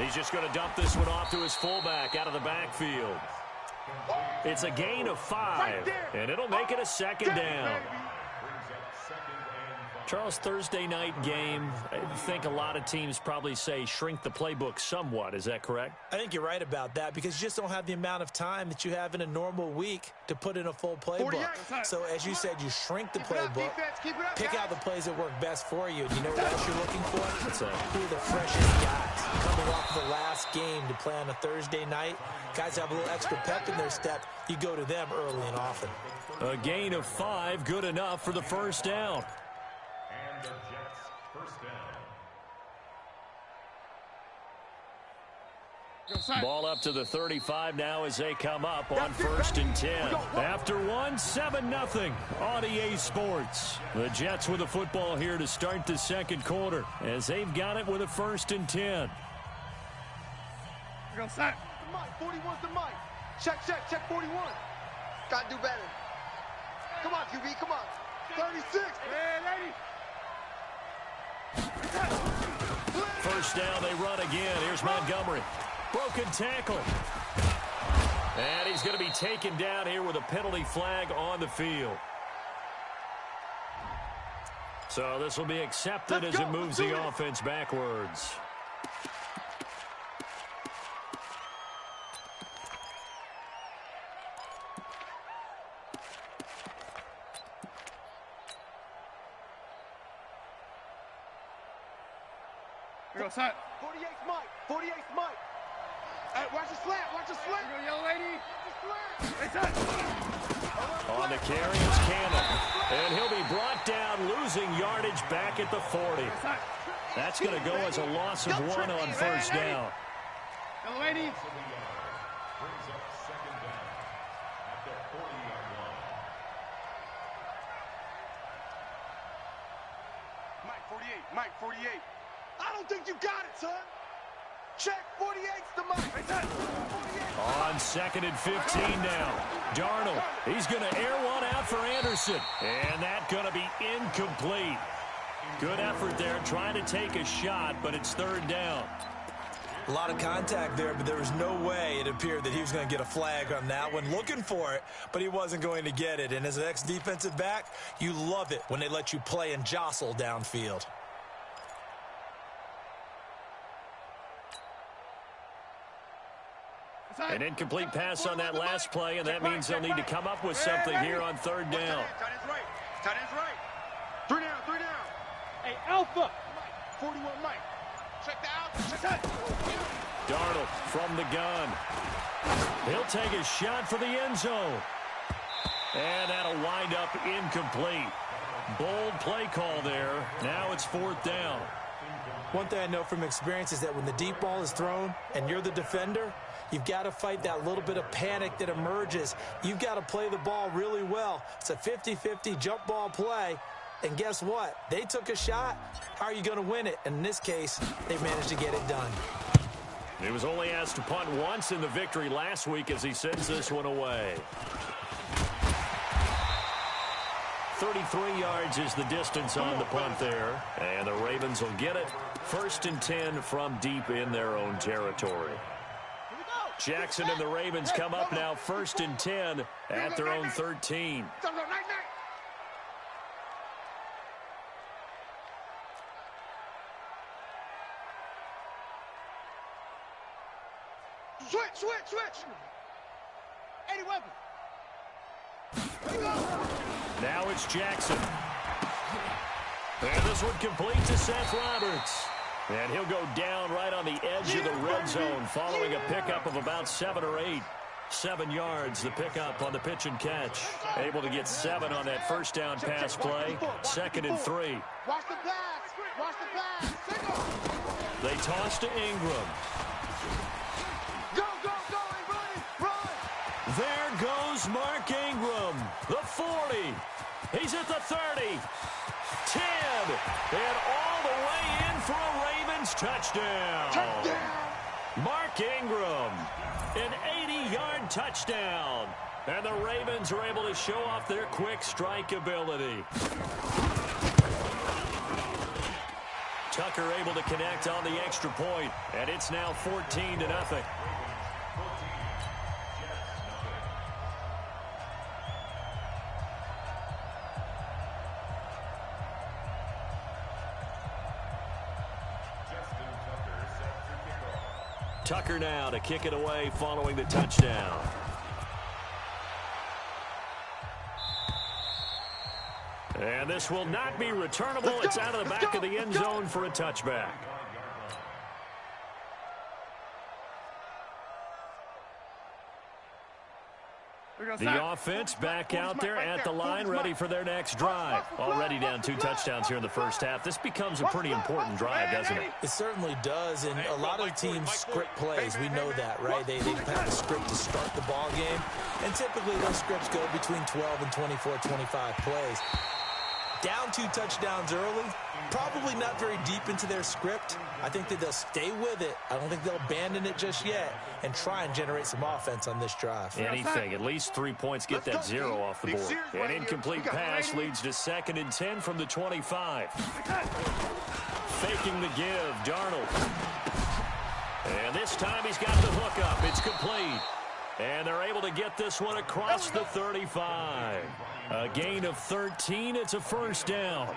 He's just going to dump this one off to his fullback out of the backfield. It's a gain of 5, and it'll make it a 2nd down. Charles, Thursday night game, I think a lot of teams probably say shrink the playbook somewhat. Is that correct? I think you're right about that, because you just don't have the amount of time that you have in a normal week to put in a full playbook. So as you said, you shrink the playbook, pick out the plays that work best for you. And you know what else you're looking for? Who are the freshest guys coming off the last game to play on a Thursday night? Guys have a little extra pep in their step. You go to them early and often. A gain of 5, good enough for the first down. The Jets' first down. Ball up to the 35 now as they come up on 1st and 10. After 7-0 on EA Sports. The Jets with the football here to start the second quarter as they've got it with a 1st and 10. Go set. Mike, 41's the mic. Check 41. Gotta do better. Come on, QB, come on. 36. Hey, lady. First down, they run again. Here's Montgomery. Broken tackle. And he's going to be taken down here with a penalty flag on the field. So this will be accepted as it moves the offense backwards. Go set. 48's Mike. 48's Mike. Hey, watch the slant. Watch the slant. Go, young lady. On the carry is Cannon. And he'll be brought down, losing yardage back at the 40. That's going to go as a loss of 1 on first down. Young lady. Brings up 2nd down at the 40-yard line. Mike 48. Mike 48. I don't think you got it, son. Check 48's the mic. On 2nd and 15 now. Darnold, he's going to air one out for Anderson. And that's going to be incomplete. Good effort there, trying to take a shot, but it's 3rd down. A lot of contact there, but there was no way it appeared that he was going to get a flag on that one. Looking for it, but he wasn't going to get it. And as an ex-defensive back, you love it when they let you play and jostle downfield. An incomplete pass on that last play, and that means they'll need to come up with something here on 3rd down. Tight end's right. Tight end's right. 3 down, 3 down. Hey, Alpha. 41 Mike. Check the out. Check that. Darnold from the gun. He'll take a shot for the end zone. And that'll wind up incomplete. Bold play call there. Now it's 4th down. One thing I know from experience is that when the deep ball is thrown and you're the defender, you've got to fight that little bit of panic that emerges. You've got to play the ball really well. It's a 50-50 jump ball play. And guess what? They took a shot. How are you going to win it? And in this case, they managed to get it done. He was only asked to punt once in the victory last week as he sends this one away. 33 yards is the distance on the punt there. And the Ravens will get it. 1st and 10 from deep in their own territory. Jackson and the Ravens come up now 1st and 10 at their own 13. Switch. 80 weapon. Now it's Jackson. And this one complete to Seth Roberts. And he'll go down right on the edge of the red zone following a pickup of about 7 or 8. 7 yards, the pickup on the pitch and catch. Able to get 7 on that first down pass play. 2nd and 3. Watch the pass. Watch the pass. They toss to Ingram. Go, Ingram. Run. There goes Mark Ingram. The 40. He's at the 30. 10. And all the way in for a Ravens touchdown. Mark Ingram. An 80-yard touchdown. And the Ravens are able to show off their quick strike ability. Tucker able to connect on the extra point, and it's now 14-0. Tucker now to kick it away following the touchdown. And this will not be returnable. It's out of the back of the end zone for a touchback. The offense back out there at the line, ready for their next drive. Already down 2 touchdowns here in the first half. This becomes a pretty important drive, doesn't it? It certainly does, and a lot of teams script plays. We know that, right? They have a script to start the ball game, and typically those scripts go between 12 and 24, 25 plays. Down 2 touchdowns early, probably not very deep into their script. I think that they'll stay with it. I don't think they'll abandon it just yet and try and generate some offense on this drive. Anything. At least 3 points, get that 0 off the board. An incomplete pass leads to 2nd and 10 from the 25. Faking the give, Darnold. And this time he's got the hook up. It's complete. And they're able to get this one across the 35. A gain of 13. It's a first down.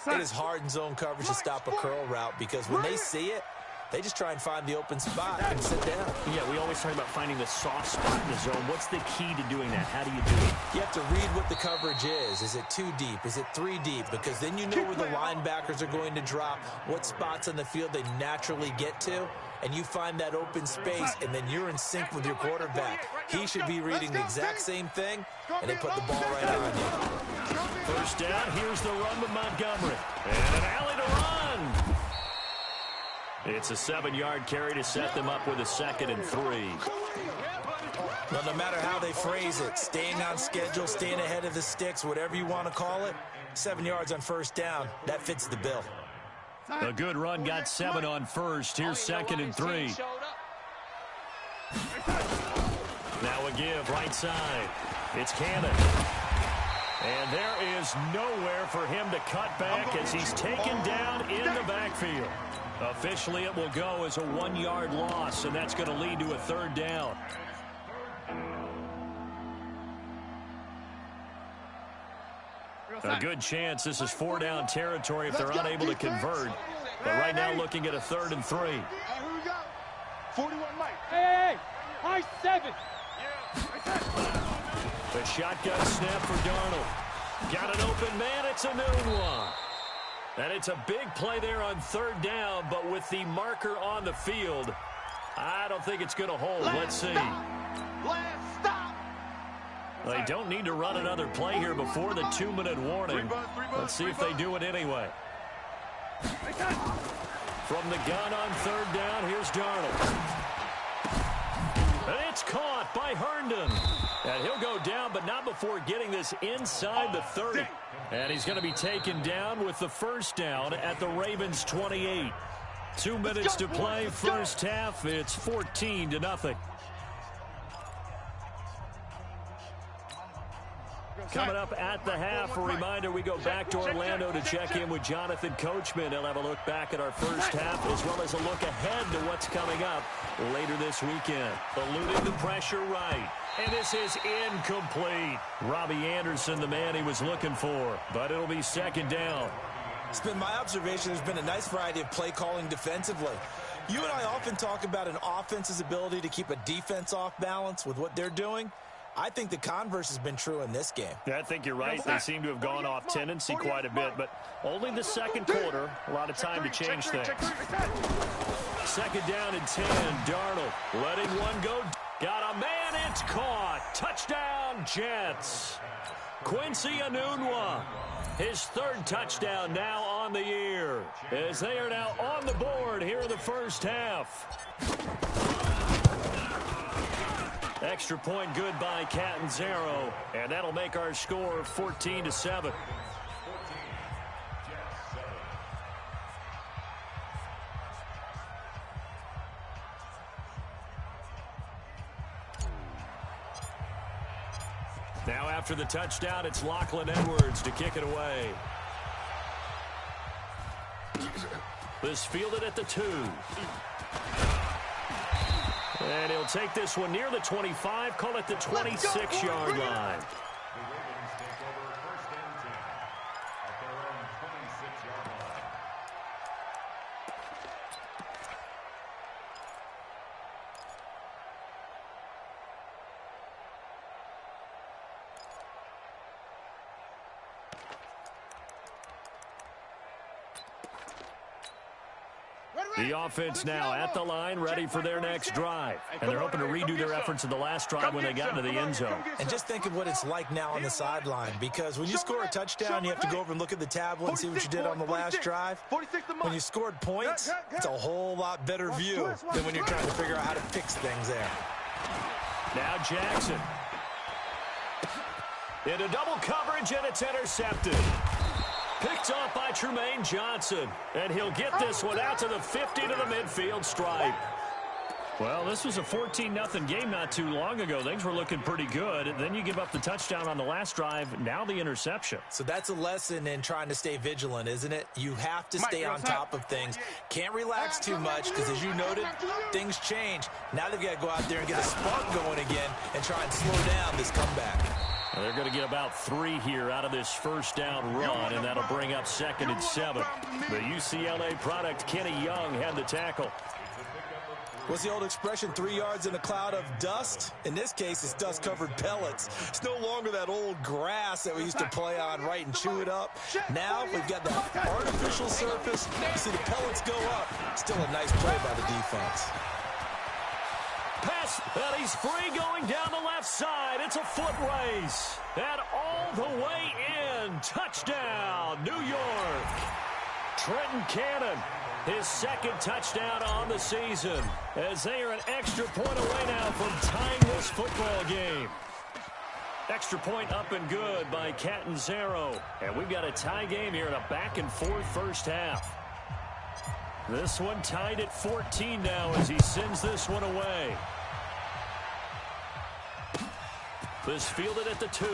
It is hard in zone coverage to stop a curl route because when they see it, they just try and find the open spot and sit down. Yeah, we always talk about finding the soft spot in the zone. What's the key to doing that? How do you do it? You have to read what the coverage is. Is it 2 deep? Is it 3 deep? Because then you know where the linebackers are going to drop, what spots on the field they naturally get to, and you find that open space, and then you're in sync with your quarterback. He should be reading the exact same thing, and they put the ball right on you. First down, here's the run with Montgomery. And an alley to run. It's a 7-yard carry to set them up with a 2nd and 3. Well, no matter how they phrase it, staying on schedule, staying ahead of the sticks, whatever you want to call it, 7 yards on first down, that fits the bill. A good run got 7 on first. Here's 2nd and 3. Now a give right side. It's Cannon. And there is nowhere for him to cut back as he's taken down in the backfield. Officially, it will go as a 1-yard loss, and that's going to lead to a 3rd down. A good chance this is 4-down territory if they're unable to convert. But right now looking at a 3rd and 3. Hey, here we go. 41 Mike. Hey, high 7. The shotgun snap for Darnold. Got an open man. It's a new one. And it's a big play there on 3rd down, but with the marker on the field, I don't think it's going to hold. Let's see. Last stop. They don't need to run another play here before the 2-minute warning. Let's see if they do it anyway. From the gun on 3rd down, here's Darnold. And it's caught by Herndon. And he'll go down, but not before getting this inside the 30. And he's going to be taken down with the first down at the Ravens 28. 2 minutes to play, first half. It's 14-0. Coming up at the half, a reminder, we go back to Orlando to check in with Jonathan Coachman. He'll have a look back at our first half as well as a look ahead to what's coming up later this weekend. Eluding the pressure right. And this is incomplete. Robbie Anderson, the man he was looking for, but it'll be 2nd down. It's been my observation there's been a nice variety of play calling defensively. You and I often talk about an offense's ability to keep a defense off balance with what they're doing. I think the converse has been true in this game. Yeah, I think you're right. They seem to have gone off tendency quite a bit, but only the second quarter. A lot of time to change things. Second down and 10. Darnold letting one go. Got a man. It's caught. Touchdown, Jets. Quincy Enunwa, his third touchdown now on the year, as they are now on the board here in the first half. Extra point good by Catanzaro, and that'll make our score 14-7. Now after the touchdown, it's Lachlan Edwards to kick it away. This fielded at the 2. And he'll take this one near the 25, call it the 26-yard line. The offense now at the line, ready for their next drive. And they're hoping to redo their efforts in the last drive when they got into the end zone. And just think of what it's like now on the sideline, because when you score a touchdown, you have to go over and look at the tablet and see what you did on the last drive. When you scored points, it's a whole lot better view than when you're trying to figure out how to fix things there. Now Jackson. Into double coverage, and it's intercepted. Picked off by Trumaine Johnson, and he'll get this one out to the 50 to the midfield stripe. Well, this was a 14-0 game not too long ago. Things were looking pretty good. Then you give up the touchdown on the last drive, now the interception. So that's a lesson in trying to stay vigilant, isn't it? You have to stay on top of things. Can't relax too much because, as you noted, things change. Now they've got to go out there and get a spark going again and try and slow down this comeback. Well, they're going to get about 3 here out of this first down run, and that'll bring up 2nd and 7. The UCLA product, Kenny Young, had the tackle. What's the old expression, 3 yards in a cloud of dust? In this case, it's dust-covered pellets. It's no longer that old grass that we used to play on, right, and chew it up. Now we've got that artificial surface. You see the pellets go up. Still a nice play by the defense. Pass, and he's free going down the left side. It's a foot race. And all the way in. Touchdown, New York. Trenton Cannon, his 2nd touchdown on the season, as they are an extra point away now from tying this football game. Extra point up and good by Catanzaro. And we've got a tie game here in a back-and-forth first half. This one tied at 14 now as he sends this one away. This fielded at the 2.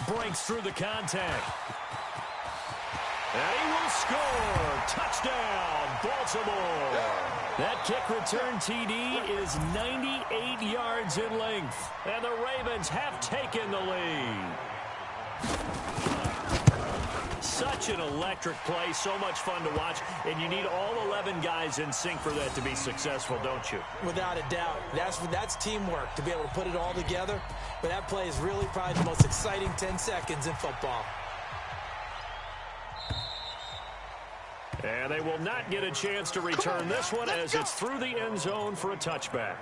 Breaks through the contact. And he will score. Touchdown, Baltimore. That kick return TD is 98 yards in length. And the Ravens have taken the lead. Such an electric play, so much fun to watch, and you need all 11 guys in sync for that to be successful, don't you? Without a doubt. That's teamwork, to be able to put it all together. But that play is really probably the most exciting 10 seconds in football. And they will not get a chance to return this one as it's through the end zone for a touchback.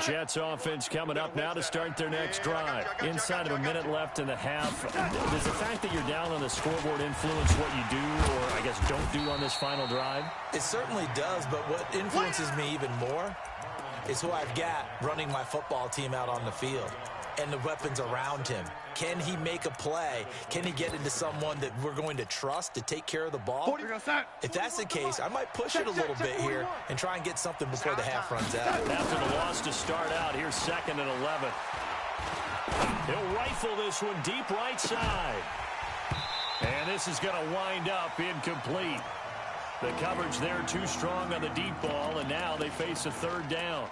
Jets offense coming up now to start their next drive. Inside of a minute left in the half. Does the fact that you're down on the scoreboard influence what you do, or I guess don't do on this final drive? It certainly does, but what influences me even more is who I've got running my football team out on the field and the weapons around him. Can he make a play? Can he get into someone that we're going to trust to take care of the ball? If that's the case, I might push it a little bit here and try and get something before the half runs out. After the loss to start out, here's 2nd and 11. He'll rifle this one deep right side. And this is going to wind up incomplete. The coverage there too strong on the deep ball, and now they face a third down.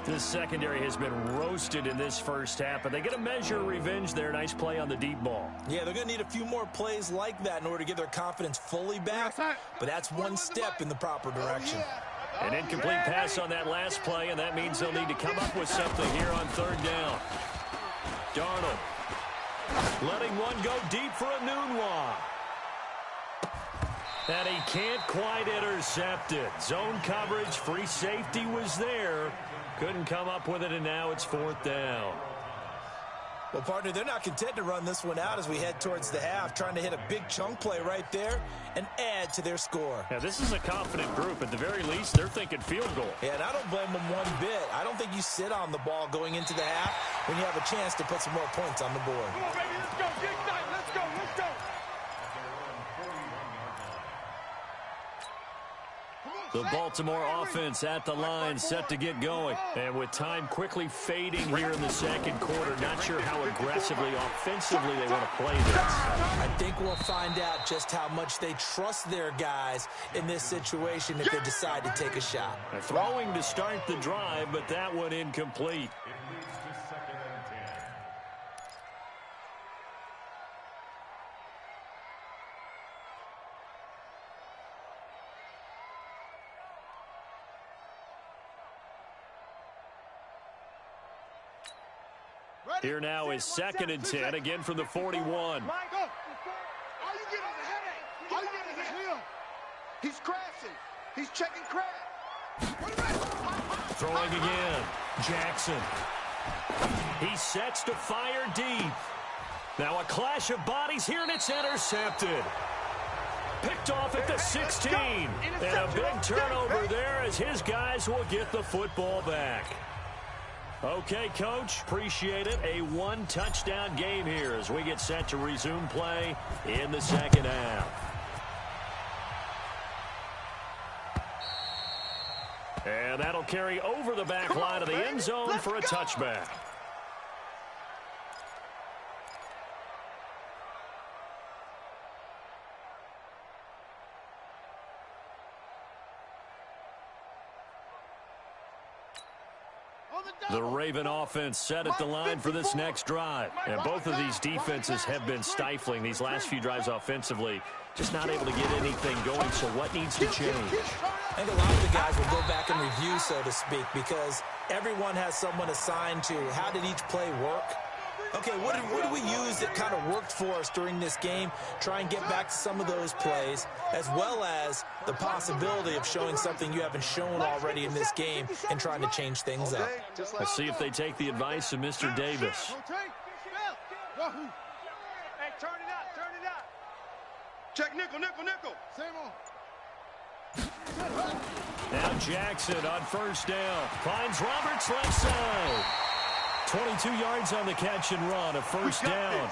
This secondary has been roasted in this first half, but they get a measure of revenge there. Nice play on the deep ball. Yeah, they're going to need a few more plays like that in order to get their confidence fully back, but that's one step in the proper direction. An incomplete pass on that last play, and that means they'll need to come up with something here on third down. Darnold letting one go deep for a Nunwa. And he can't quite intercept it. Zone coverage, free safety was there. Couldn't come up with it, and now it's fourth down. Well, partner, they're not content to run this one out as we head towards the half, trying to hit a big chunk play right there and add to their score. Yeah, this is a confident group. At the very least, they're thinking field goal. Yeah, and I don't blame them one bit. I don't think you sit on the ball going into the half when you have a chance to put some more points on the board. Come on, baby, let's go. Get excited. Let's go. Let's go. The Baltimore offense at the line, set to get going. And with time quickly fading here in the second quarter, not sure how aggressively, offensively they want to play this. I think we'll find out just how much they trust their guys in this situation if they decide to take a shot. Throwing to start the drive, but that one incomplete. Here now is 2nd and 10, again from the 41. All you get is a headache. All you get is a hill. He's crashing. He's checking crash. Throwing again. Jackson. He sets to fire deep. Now a clash of bodies here, and it's intercepted. Picked off at the 16. And a big turnover there as his guys will get the football back. Okay, Coach, appreciate it. A one-touchdown game here as we get set to resume play in the second half. And that'll carry over the back line of the end zone for a touchback. The Raven offense set at the line for this next drive. And both of these defenses have been stifling these last few drives offensively. Just not able to get anything going, so what needs to change? I think a lot of the guys will go back and review, so to speak, because everyone has someone assigned to how did each play work. Okay, what did we use that kind of worked for us during this game? Try and get back to some of those plays, as well as the possibility of showing something you haven't shown already in this game and trying to change things up. Let's see if they take the advice of Mr. Davis. Hey, turn it out. Turn it out. Check nickel, nickel, nickel. Same on. Now Jackson on first down. Finds Roberts left side. 22 yards on the catch and run, a first down.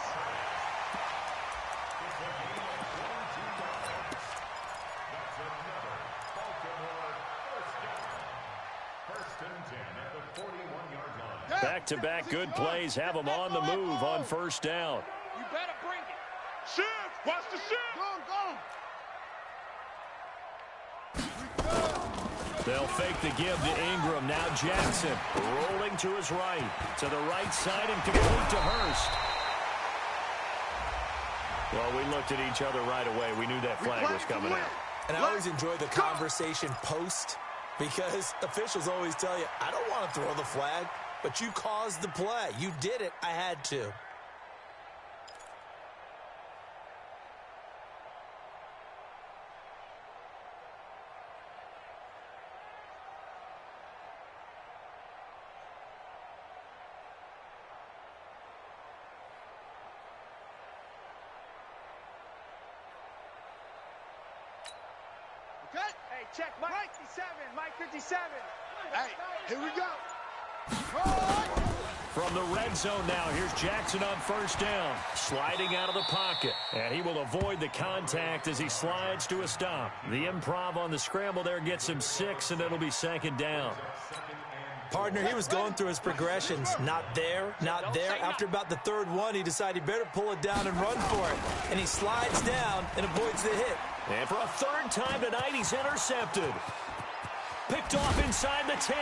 Back-to-back good plays have them on the move on first down. You better bring it. Shift. Watch the shift. Go, They'll fake the give to Ingram. Now Jackson rolling to his right. To the right side and complete to Hurst. Well, we looked at each other right away. We knew that flag was coming out. And I always enjoy the conversation post because officials always tell you, I don't want to throw the flag, but you caused the play. You did it. I had to. Hey, check Mike 57. Mike 57. Hey, here we go. From the red zone now, here's Jackson on first down. Sliding out of the pocket. And he will avoid the contact as he slides to a stop. The improv on the scramble there gets him 6, and it'll be second down. Partner, he was going through his progressions. Not there, not there. After about the third one, he decided he better pull it down and run for it. And he slides down and avoids the hit. And for a third time tonight, he's intercepted. Picked off inside the 10.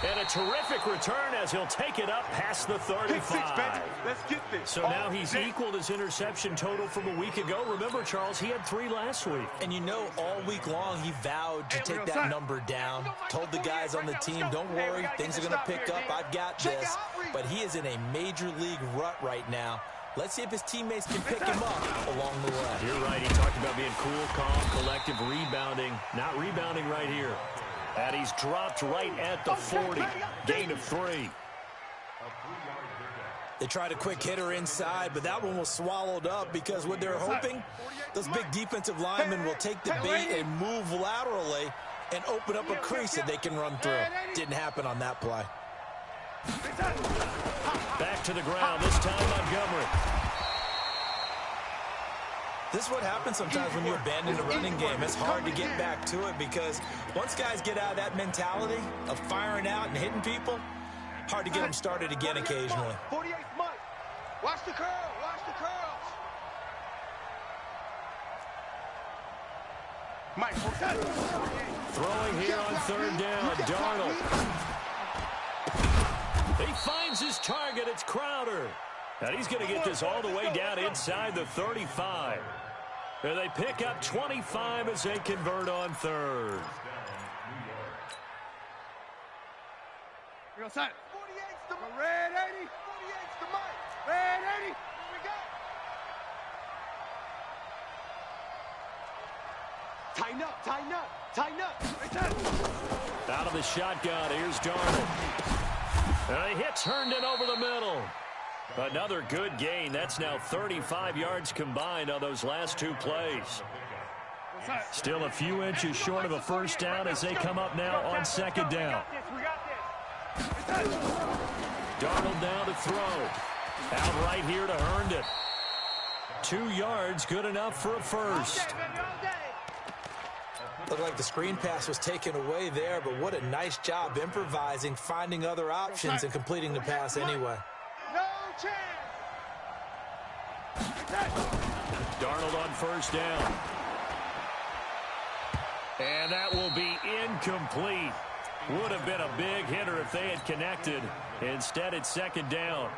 And a terrific return as he'll take it up past the 35. Let's get this. So now he's equaled his interception total from a week ago. Remember, Charles, he had 3 last week. And you know, all week long, he vowed to take that number down. Told the guys on the team, don't worry, things are going to pick up. I've got this. But he is in a major league rut right now. Let's see if his teammates can pick him up along the way. You're right. He talked about being cool, calm, collective, rebounding. Not rebounding right here. And he's dropped right at the 40. Gain of 3. They tried a quick hitter inside, but that one was swallowed up because what they're hoping, those big defensive linemen will take the bait and move laterally and open up a crease that they can run through. Didn't happen on that play. Back to the ground, this time Montgomery. This is what happens sometimes when you abandon the running game. It's hard to get back to it because once guys get out of that mentality of firing out and hitting people, hard to get them started again occasionally. 48th Mike. Watch the curl. Watch the curls. Mike, throwing here on third down, Darnold. He finds his target. It's Crowder. And he's going to get this all the way down inside the 35. And they pick up 25 as they convert on third. Here goes Simon. 48's the red 80. 48's the Mike. Red 80. Here we go. Tighten up, tighten up, tighten up. Out of the shotgun, here's Darnold. And a hit turned it over the middle. Another good gain. That's now 35 yards combined on those last 2 plays. Still a few inches short of a first down as they come up now on second down. Darnold down to throw. Out right here to Herndon. 2 yards, good enough for a first. Looked like the screen pass was taken away there, but what a nice job improvising, finding other options, and completing the pass anyway. No chance. Darnold on first down. And that will be incomplete. Would have been a big hitter if they had connected. Instead, it's second down.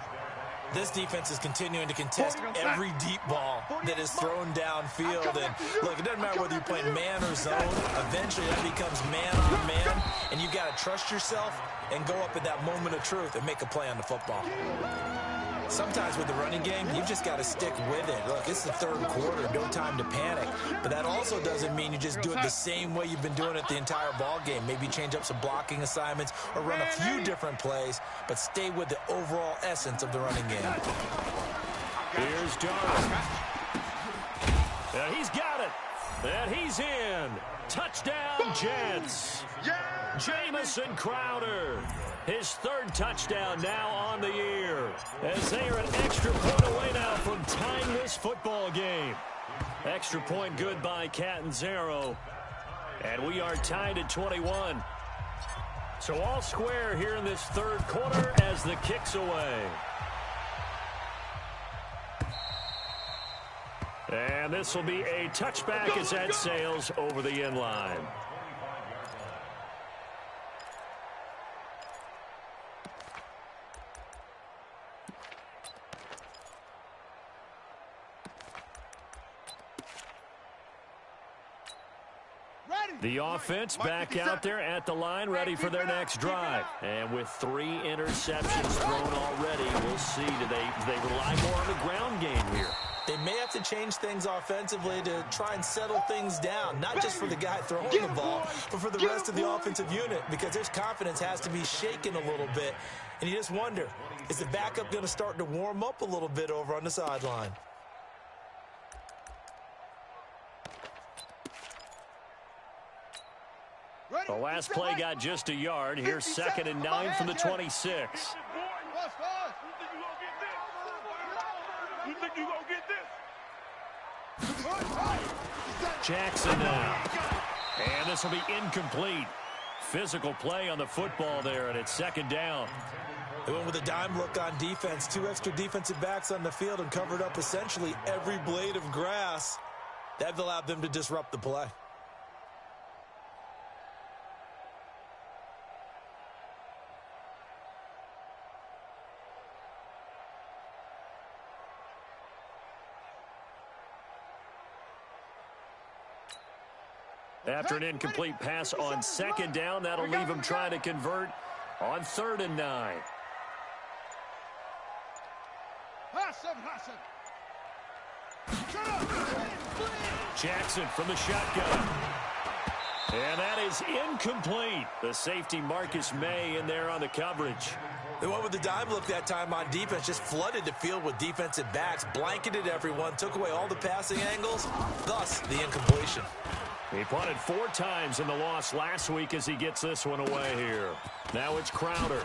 This defense is continuing to contest every deep ball that is thrown downfield. And look, it doesn't matter whether you're playing man or zone. Eventually, that becomes man on man. And you've got to trust yourself and go up at that moment of truth and make a play on the football. Sometimes with the running game, you've just got to stick with it. Look, it's the third quarter, no time to panic. But that also doesn't mean you just do it the same way you've been doing it the entire ball game. Maybe change up some blocking assignments or run a few different plays, but stay with the overall essence of the running game. Here's Darnold. And he's got it. And he's in. Touchdown, Jets. Jamison Crowder. His third touchdown now on the year. As they are an extra point away now from tying this football game. Extra point good by Catanzaro. And we are tied at 21. So all square here in this third quarter as the kick's away. And this will be a touchback as that sails over the end line. The offense back out there at the line, ready for their next drive. And with 3 interceptions thrown already, we'll see. Do they rely more on the ground game here? They may have to change things offensively to try and settle things down, not just for the guy throwing the ball, but for the rest of the offensive unit, because their confidence has to be shaken a little bit. And you just wonder, is the backup going to start to warm up a little bit over on the sideline? The last play got just a yard. Here's 2nd and 9 from the 26. You think you gonna get this? Jackson now. And this will be incomplete. physical play on the football there, and it's second down. They went with a dime look on defense. 2 extra defensive backs on the field and covered up essentially every blade of grass. That allowed them to disrupt the play. After an incomplete pass on second down, that'll leave him trying to convert on 3rd and 9. Jackson from the shotgun. And that is incomplete. The safety Marcus May in there on the coverage. They went with the dime look that time on defense, just flooded the field with defensive backs, blanketed everyone, took away all the passing angles, thus the incompletion. He punted 4 times in the loss last week as he gets this one away here. Now it's Crowder.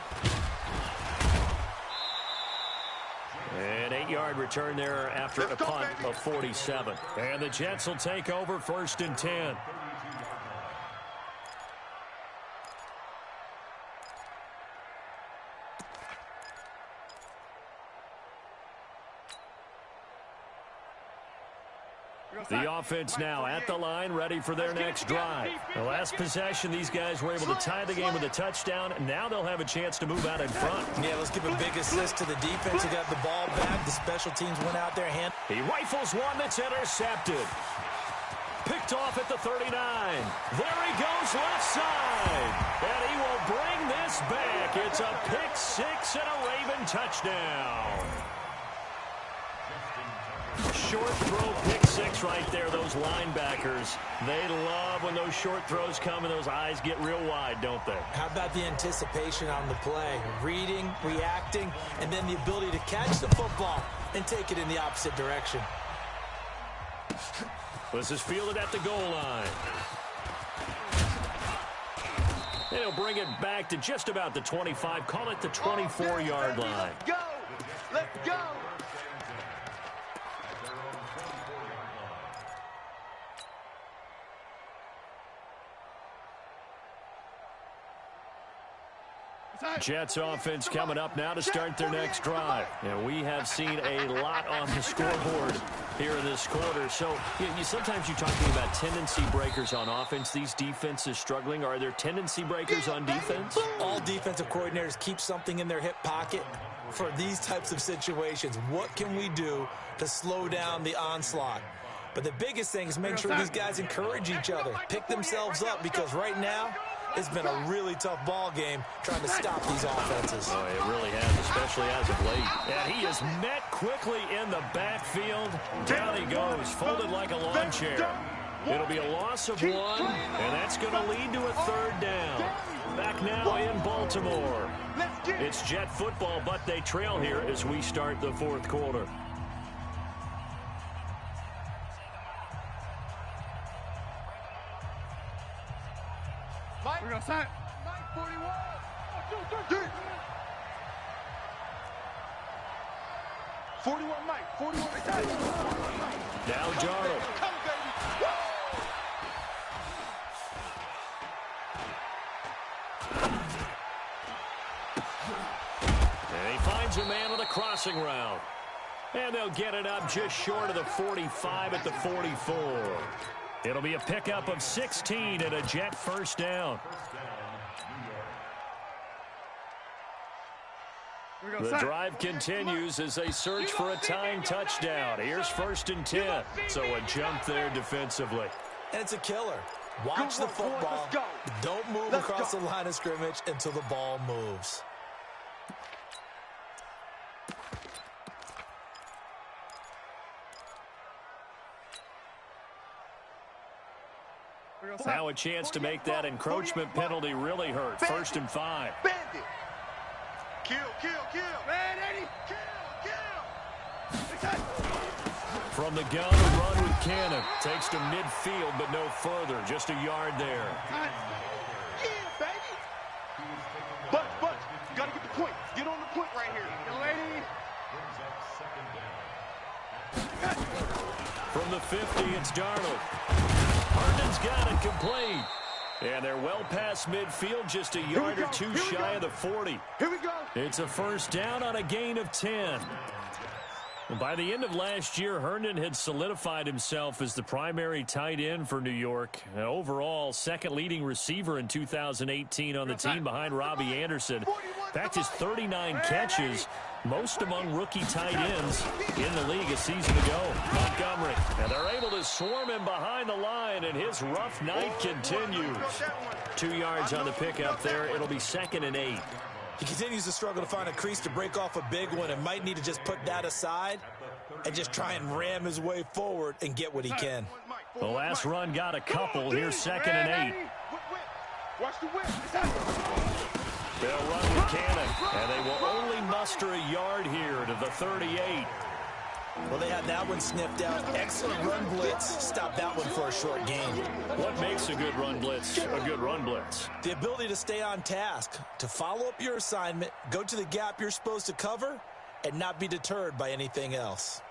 An 8-yard return there after a punt of 47. And the Jets will take over 1st and 10. The offense now at the line, ready for their next drive. The last possession, these guys were able to tie the game with a touchdown. Now they'll have a chance to move out in front. Yeah, let's give a big assist to the defense who got the ball back. The special teams went out there. He rifles one that's intercepted. Picked off at the 39. There he goes left side. And he will bring this back. It's a pick 6 and a Raven touchdown. Short throw, pick 6 right there. Those linebackers, they love when those short throws come and those eyes get real wide, don't they? How about the anticipation on the play? Reading, reacting, and then the ability to catch the football and take it in the opposite direction. This is fielded at the goal line. And he'll bring it back to just about the 25. Call it the 24-yard line. Let's go! Let's go! Jets offense coming up now to start their next drive. And we have seen a lot on the scoreboard here in this quarter. So sometimes you're talking about tendency breakers on offense. These defenses struggling. Are there tendency breakers on defense? All defensive coordinators keep something in their hip pocket for these types of situations. What can we do to slow down the onslaught? But the biggest thing is make sure these guys encourage each other, pick themselves up, because right now it's been a really tough ball game trying to stop these offenses. Oh, it really has, especially as of late. And he is met quickly in the backfield. Down he goes, folded like a lawn chair. It'll be a loss of 1, and that's going to lead to a 3rd down. Back now in Baltimore. It's Jet football, but they trail here as we start the 4th quarter. We're going to sign. 41. 1, 2, 3. 41, Mike. 41. Now Darnold. Come, baby. And he finds a man with a crossing route. And they'll get it up just short of the 45 at the 44. It'll be a pickup of 16 and a Jet 1st down. The drive continues as they search for a tying touchdown. Here's 1st and 10. So a jump there defensively. And it's a killer. Watch the football. Don't move across the line of scrimmage until the ball moves. Now a chance to make that encroachment penalty really hurt. 1st and 5. Bandit. Kill, kill, kill. Man, Eddie. Kill, kill. From the gun, a run with Cannon. Takes to midfield, but no further. Just a yard there. Yeah, baby. But, you got to get the point. Get on the point right here. Yo, Eddie. From the 50, it's Darnold. Herndon's got it complete. And they're well past midfield, just a yard or two shy of the 40. Here we go. It's a first down on a gain of 10. By the end of last year, Herndon had solidified himself as the primary tight end for New York. Overall, second leading receiver in 2018 on the team behind Robbie Anderson. In fact, his 39 catches, most among rookie tight ends in the league a season ago. Montgomery, and they're able to swarm him behind the line, and his rough night continues. 2 yards on the pickup there. It'll be 2nd and 8. He continues to struggle to find a crease to break off a big one and might need to just put that aside and just try and ram his way forward and get what he can. The last run got a couple. Here's 2nd and 8. Watch the whip. They'll run with Cannon, and they will only muster a yard here to the 38. Well, they had that one sniffed out. Excellent run blitz. Stop that one for a short gain. What makes a good run blitz a good run blitz? The ability to stay on task, to follow up your assignment, go to the gap you're supposed to cover, and not be deterred by anything else.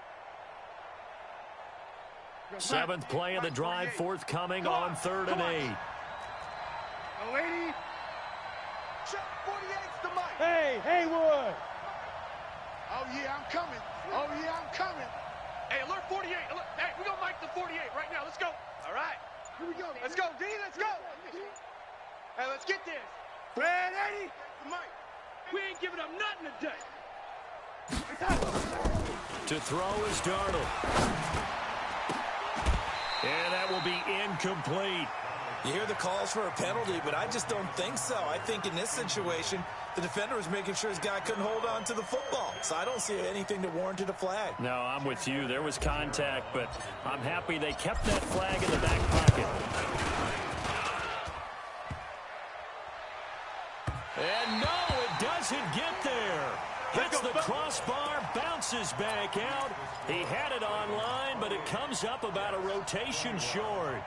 7th play of the drive forthcoming on 3rd and 8. Lady. Check 48's the mic. Hey, Haywood. Oh, yeah, I'm coming. Oh, yeah, I'm coming. Hey, alert 48. Alert. Hey, we're going to mic the 48 right now. Let's go. All right. Here we go. Let's go, D. Let's go. Hey, let's get this. Red 80. The mic. We ain't giving up nothing today. To throw is Darnold. And that will be incomplete. You hear the calls for a penalty, but I just don't think so. I think in this situation, the defender was making sure his guy couldn't hold on to the football. So I don't see anything that warranted a flag. No, I'm with you. There was contact, but I'm happy they kept that flag in the back pocket. And no, it doesn't get there. Hits the crossbar, bounces back out. He had it online, but it comes up about a rotation short.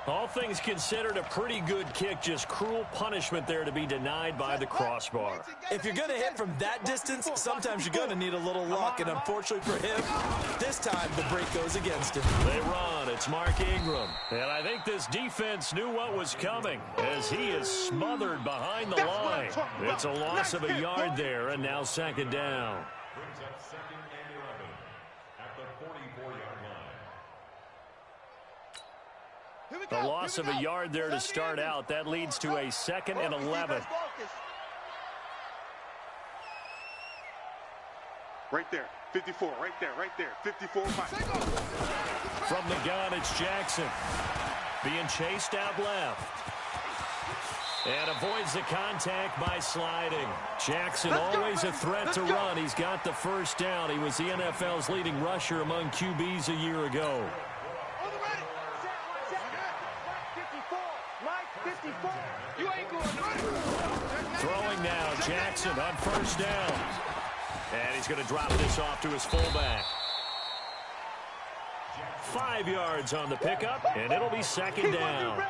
All things considered, a pretty good kick, just cruel punishment there to be denied by the crossbar. If you're going to hit from that distance, sometimes you're going to need a little luck, and unfortunately for him, this time the break goes against him. They run. It's Mark Ingram. And I think this defense knew what was coming as he is smothered behind the line. It's a loss of a yard there, and now 2nd down. Brings up 2nd and 11 at the 44-yard line. The loss of a yard there to start out. That leads to a 2nd and 11. Right there. 54. Right there. 54. From the gun, it's Jackson. Being chased out left. And avoids the contact by sliding. Jackson always a threat to run. He's got the first down. He was the NFL's leading rusher among QBs a year ago. You ain't going Throwing now, Jackson on first down. And he's going to drop this off to his fullback. 5 yards on the pickup, and it'll be 2nd down.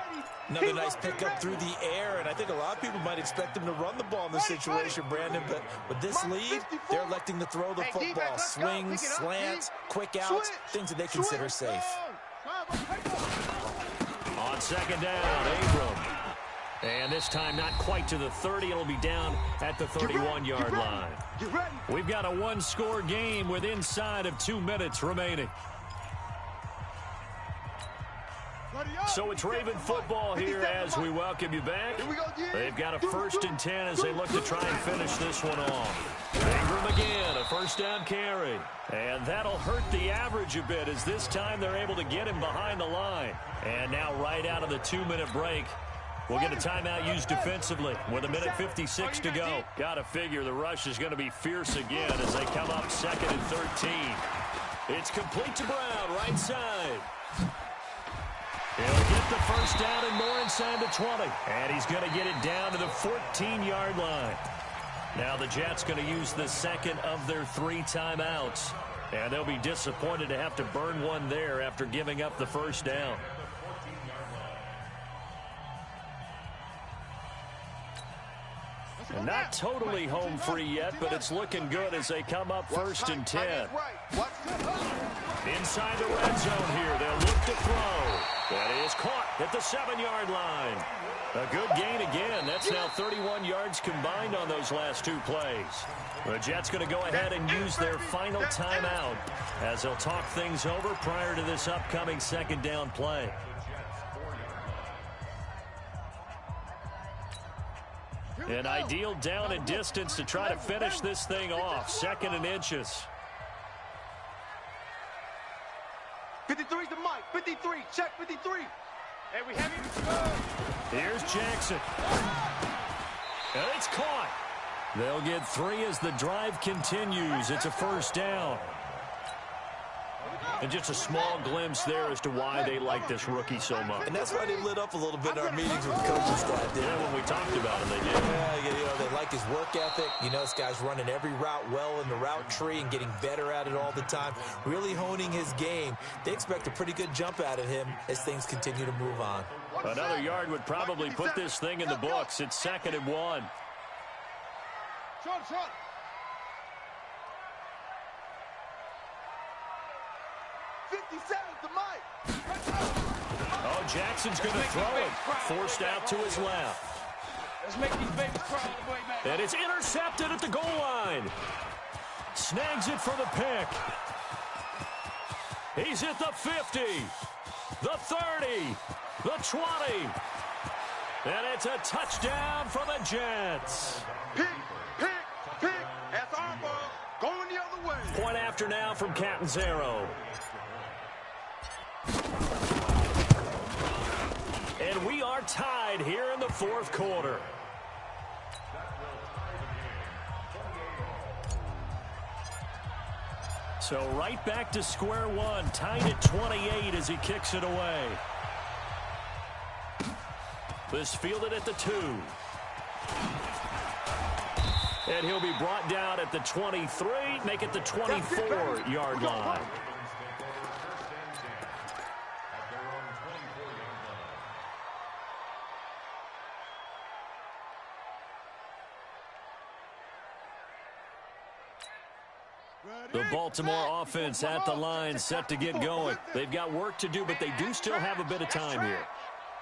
Another nice pickup through the air, and I think a lot of people might expect him to run the ball in this situation, Brandon, but with this lead, they're electing to throw the football. Swings, slants, quick outs, things that they consider safe. On 2nd down, Abram. And this time not quite to the 30. It'll be down at the 31-yard line. We've got a one-score game with inside of 2 minutes remaining. So it's Raven football here as we welcome you back. They've got a 1st and 10 as they look to try and finish this one off. Ingram again, a first down carry. And that'll hurt the average a bit as this time they're able to get him behind the line. And now right out of the 2-minute break, we'll get a timeout used defensively with 1:56 to go. Got to figure the rush is going to be fierce again as they come up 2nd and 13. It's complete to Brown, right side. He'll get the first down and more inside the 20. And he's going to get it down to the 14-yard line. Now the Jets going to use the 2nd of their 3 timeouts. And they'll be disappointed to have to burn one there after giving up the first down. And not totally home free yet, but it's looking good as they come up 1st and 10. Inside the red zone here. They'll look to throw. That is caught at the 7-yard line. A good gain again. That's now 31 yards combined on those last 2 plays. The Jets going to go ahead and use their final timeout as they'll talk things over prior to this upcoming 2nd down play. An ideal down and distance to try to finish this thing off. 2nd and inches. 53's the mic. 53. Check 53. Hey, we have him. Here's Jackson. And it's caught. They'll get 3 as the drive continues. It's a 1st down. And just a small glimpse there as to why they like this rookie so much. And that's why they lit up a little bit in our meetings with the coaching staff. Yeah, when we talked about him, they did. Yeah, they like his work ethic. You know, this guy's running every route well in the route tree and getting better at it all the time, really honing his game. They expect a pretty good jump out of him as things continue to move on. Another yard would probably put this thing in the books. It's 2nd and 1. Short. 57's the mic. Oh, Jackson's going to throw it. Forced out to his left. Let's make these babies cry all the way back. And it's intercepted at the goal line. Snags it for the pick. He's at the 50, the 30, the 20. And it's a touchdown for the Jets. Pick. That's our ball. Going the other way. Point after now from Catanzaro. And we are tied here in the 4th quarter. So right back to square one, tied at 28 as he kicks it away. This fielded at the 2. And he'll be brought down at the 23, make it the 24-yard line. The Baltimore offense at the line, set to get going. They've got work to do, but they do still have a bit of time here.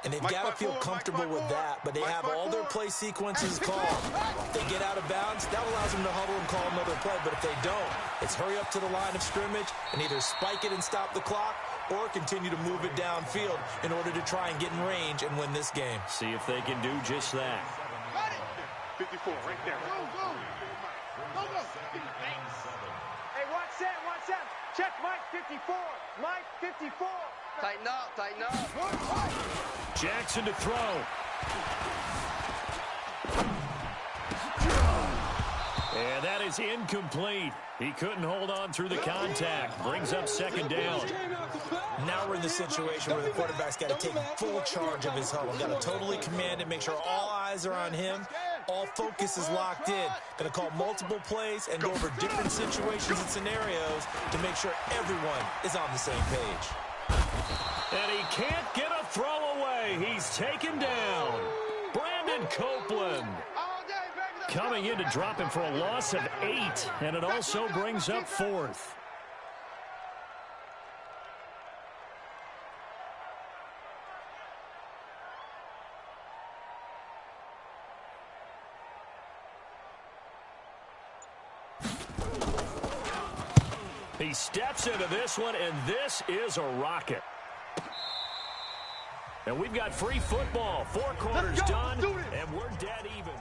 And they've got to feel comfortable with that, but they have all their play sequences called. If they get out of bounds, that allows them to huddle and call another play. But if they don't, it's hurry up to the line of scrimmage and either spike it and stop the clock or continue to move it downfield in order to try and get in range and win this game. See if they can do just that. 54 right there. Go. Hey, watch that. Check Mike 54. Mike 54. Tighten up. Jackson to throw. And that is incomplete. He couldn't hold on through the contact. Brings up 2nd down. Now we're in the situation where the quarterback's got to take full charge of his huddle. Got to totally command it, make sure all eyes are on him. All focus is locked in. Going to call multiple plays and go over different situations and scenarios to make sure everyone is on the same page. And he can't get a throw away. He's taken down. Brandon Copeland coming in to drop him for a loss of 8, and it also brings up 4th. He steps into this one, and this is a rocket. And we've got free football. 4 quarters done, and we're dead even.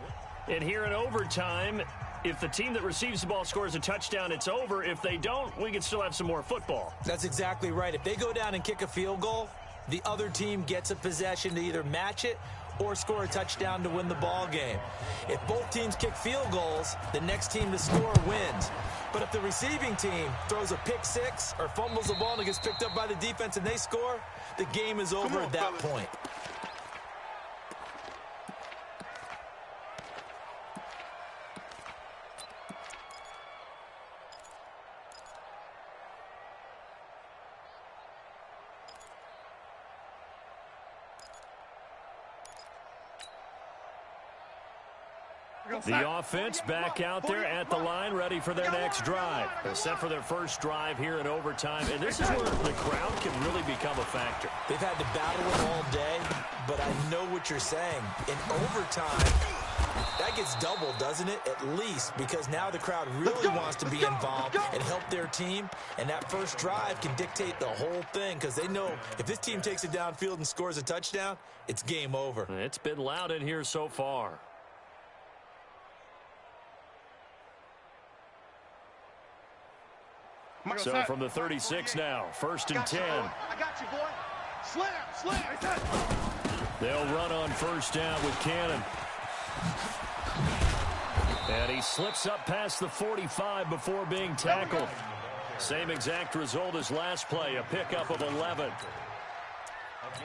And here in overtime, if the team that receives the ball scores a touchdown, it's over. If they don't, we can still have some more football. That's exactly right. If they go down and kick a field goal, the other team gets a possession to either match it or score a touchdown to win the ball game. If both teams kick field goals, the next team to score wins. But if the receiving team throws a pick 6 or fumbles the ball and it gets picked up by the defense and they score, the game is over at that point. The offense back out there at the line, ready for their next drive. They're set for their first drive here in overtime, and this is where the crowd can really become a factor. They've had to battle it all day, but I know what you're saying. In overtime, that gets doubled, doesn't it? At least, because now the crowd really wants to be involved and help their team, and that first drive can dictate the whole thing because they know if this team takes it downfield and scores a touchdown, it's game over. It's been loud in here so far. So from the 36 now, 1st and 10. I got you, boy. Slam. They'll run on first down with Cannon. And he slips up past the 45 before being tackled. Same exact result as last play, a pickup of 11.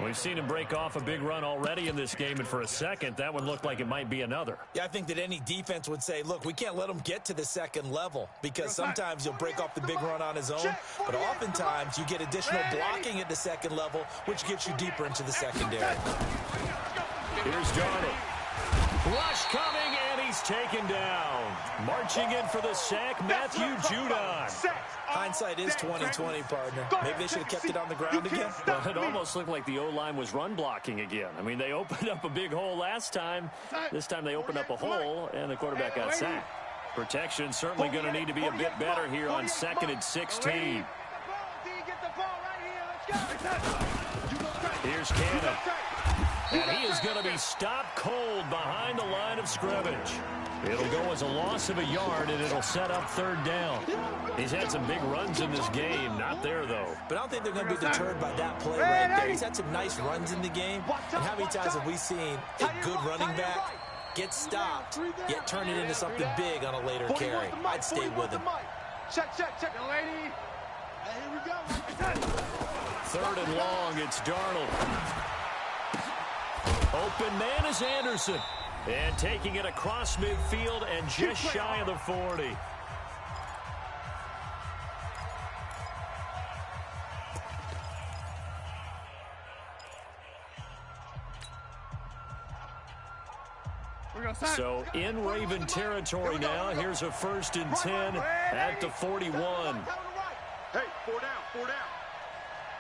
We've seen him break off a big run already in this game, and for a second, that one looked like it might be another. Yeah, I think that any defense would say, look, we can't let him get to the second level because sometimes he'll break off the big run on his own, but oftentimes you get additional blocking at the second level, which gets you deeper into the secondary. Here's Darnold. Rush coming, and he's taken down. Marching in for the sack, Matthew Judon. Hindsight is 20/20, partner. Maybe they should have kept it on the ground again. Well, it almost looked like the O-line was run blocking again. I mean, they opened up a big hole last time. This time they opened up a hole, and the quarterback got sacked. Protection certainly going to need to be a bit better here on 2nd and 16. Here's Cannon. And he is going to be stopped cold behind the line of scrimmage. It'll go as a loss of a yard, and it'll set up 3rd down. He's had some big runs in this game. Not there, though. But I don't think they're going to be deterred by that play right there. He's had some nice runs in the game. And how many times have we seen a good running back get stopped, yet turn it into something big on a later carry? I'd stay with him. Check, lady. Here we go. 3rd and long, it's Darnold. Open man is Anderson. And taking it across midfield and just shy of the 40. So in Raven territory now. Here's a 1st and 10 at the 41. Hey, 4 down.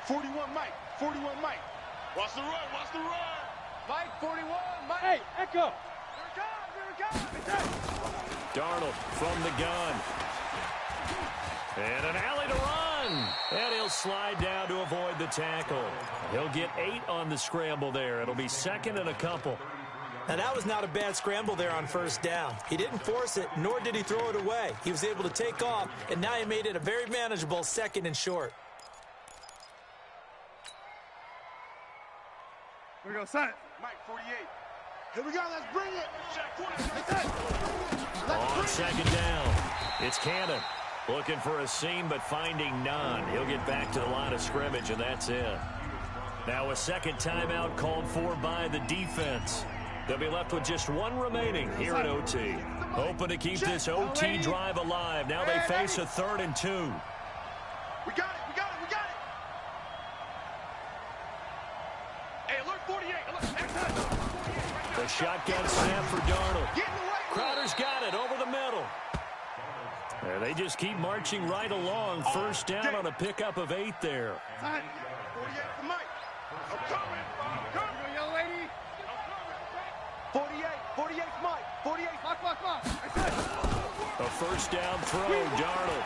41 Mike. Watch the run. Mike, 41, Mike. Hey, Echo. Here it comes. Darnold from the gun. And an alley to run. And he'll slide down to avoid the tackle. He'll get 8 on the scramble there. It'll be 2nd and a couple. Now, that was not a bad scramble there on 1st down. He didn't force it, nor did he throw it away. He was able to take off, and now he made it a very manageable 2nd and short. Here we go, son. Mike, 48. Here we go, let's bring it. On 2nd down, it's Cannon. Looking for a seam, but finding none. He'll get back to the line of scrimmage, and that's it. Now a 2nd timeout called for by the defense. They'll be left with just 1 remaining here at OT. Hoping to keep this OT drive alive. Now they face a 3rd and 2. We got it. Hey, alert 48. The shotgun snap for Darnold. Crowder's got it over the middle. And they just keep marching right along. 1st down on a pickup of 8 there. 48 for Mike. I'm coming. Young lady. 48 Mike. 48. Clock. A 1st down throw, Darnold.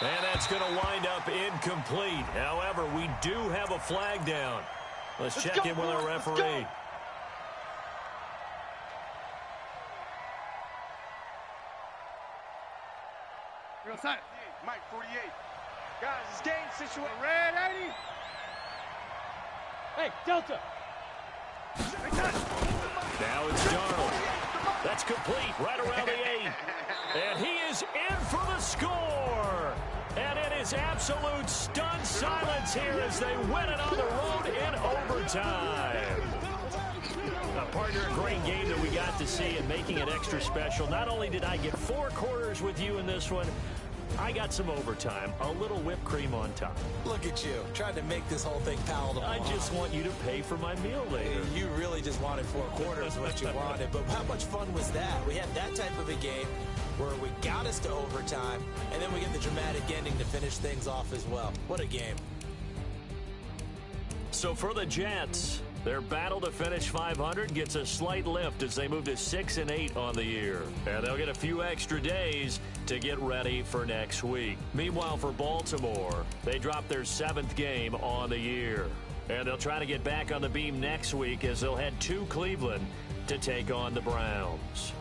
And that's going to wind up incomplete. However, we do have a flag down. Let's check in with our referee. Mike, 48. Guys, it's game situation. Red 80. Hey, Delta. Now it's Darnold. That's complete right around the 8. And he is in for the score. And it is absolute stunned silence here as they win it on the road in overtime. Partner, a great game that we got to see and making it extra special. Not only did I get 4 quarters with you in this one, I got some overtime, a little whipped cream on top. Look at you, trying to make this whole thing palatable. I just want you to pay for my meal later. You really just wanted 4 quarters what you wanted, but how much fun was that? We had that type of a game where we got us to overtime, and then we get the dramatic ending to finish things off as well. What a game. So for the Jets, their battle to finish 500 gets a slight lift as they move to 6-8 on the year. And they'll get a few extra days to get ready for next week. Meanwhile, for Baltimore, they drop their 7th game on the year. And they'll try to get back on the beam next week as they'll head to Cleveland to take on the Browns.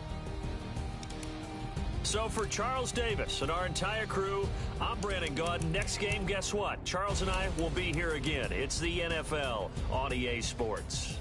So for Charles Davis and our entire crew, I'm Brandon Gaudin. Next game, guess what? Charles and I will be here again. It's the NFL on EA Sports.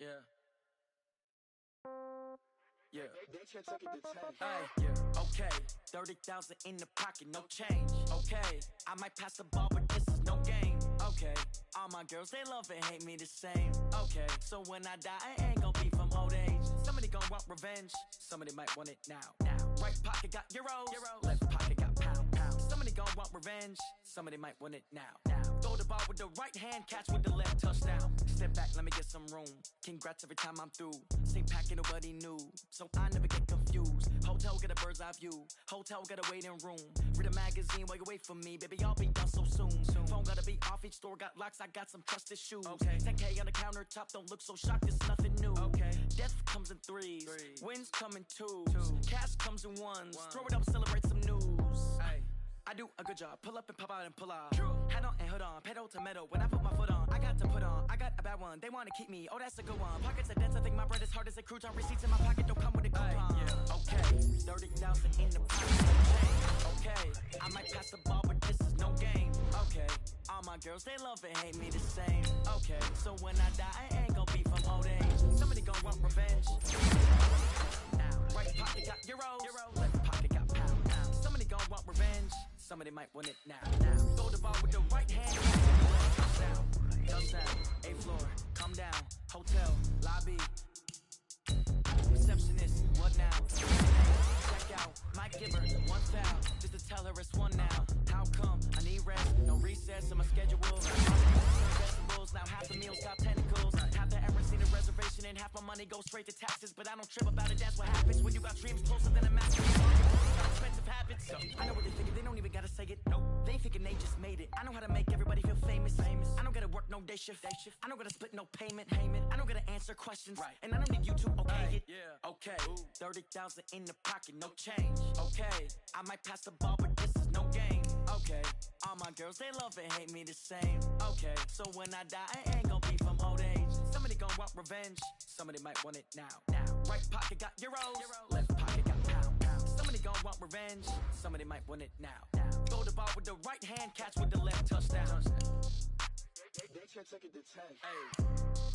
Yeah. Okay, 30,000 in the pocket, no change. Okay, I might pass the ball, but this is no game. Okay, all my girls, they love and hate me the same. Okay, so when I die, I ain't gon' be from old age. Somebody gon' want revenge, somebody might want it now. Right pocket got euros, left pocket got pound. Somebody gon' want revenge, somebody might want it now. Throw the ball with the right hand, catch with the left, touchdown. Step back, let me get some room. Congrats every time I'm through. Same packet, nobody knew, so I never get confused. Hotel get a bird's eye view, hotel got a waiting room. Read a magazine while you wait for me, baby, I'll be done so soon. Phone gotta be off, each store got locks, I got some trusted shoes. 10K on the countertop, don't look so shocked, it's nothing new. Death comes in threes, wins come in twos, cash comes in ones. Throw it up, celebrate some news. I do a good job, pull up and pop out and pull out. Head on and hood on, pedal to metal. When I put my foot on, I got to put on. I got a bad one, they wanna keep me. Oh, that's a good one. Pockets are dense, I think my bread is hard as a crouton. Receipts in my pocket don't come with a coupon. Okay, 30,000 in the pocket. Okay, I might pass the ball, but this is no game. Okay, all my girls, they love and hate me the same. Okay, so when I die, I ain't gon' be from old age. Somebody gon' want revenge. Now, right pocket got euros, left pocket got pound. Somebody gon' want revenge. Somebody might want it now. Throw the ball with the right hand. Touchdown, A floor, come down. Hotel, lobby. Receptionist, what now? Check out, Mike Gibber, one foul. Just to tell her it's one now. How come? I need need rest, no recess in my schedule. Vegetables, now half the meals got tentacles. Half the errands need a reservation and half my money goes straight to taxes. But I don't trip about it, that's what happens when you got dreams closer than a mattress. Expensive habits, so I know what they figure, they don't even gotta say it. Nope, they thinking they just made it. I know how to make everybody feel famous. I don't gotta work no day shift. I don't gotta split no payment. I don't gotta answer questions, and I don't need you to okay it. Okay, 30,000 in the pocket, no change. Okay, I might pass the ball, but this is no game. Okay, all my girls, they love and hate me the same. Okay, so when I die, I ain't gonna be from old age. Somebody gon' want revenge, somebody might want it now. Right pocket got euros, left pocket got pound. Somebody gon' want revenge, somebody might want it now. Go to ball with the right hand, catch with the left touchdown. They can't take it to 10.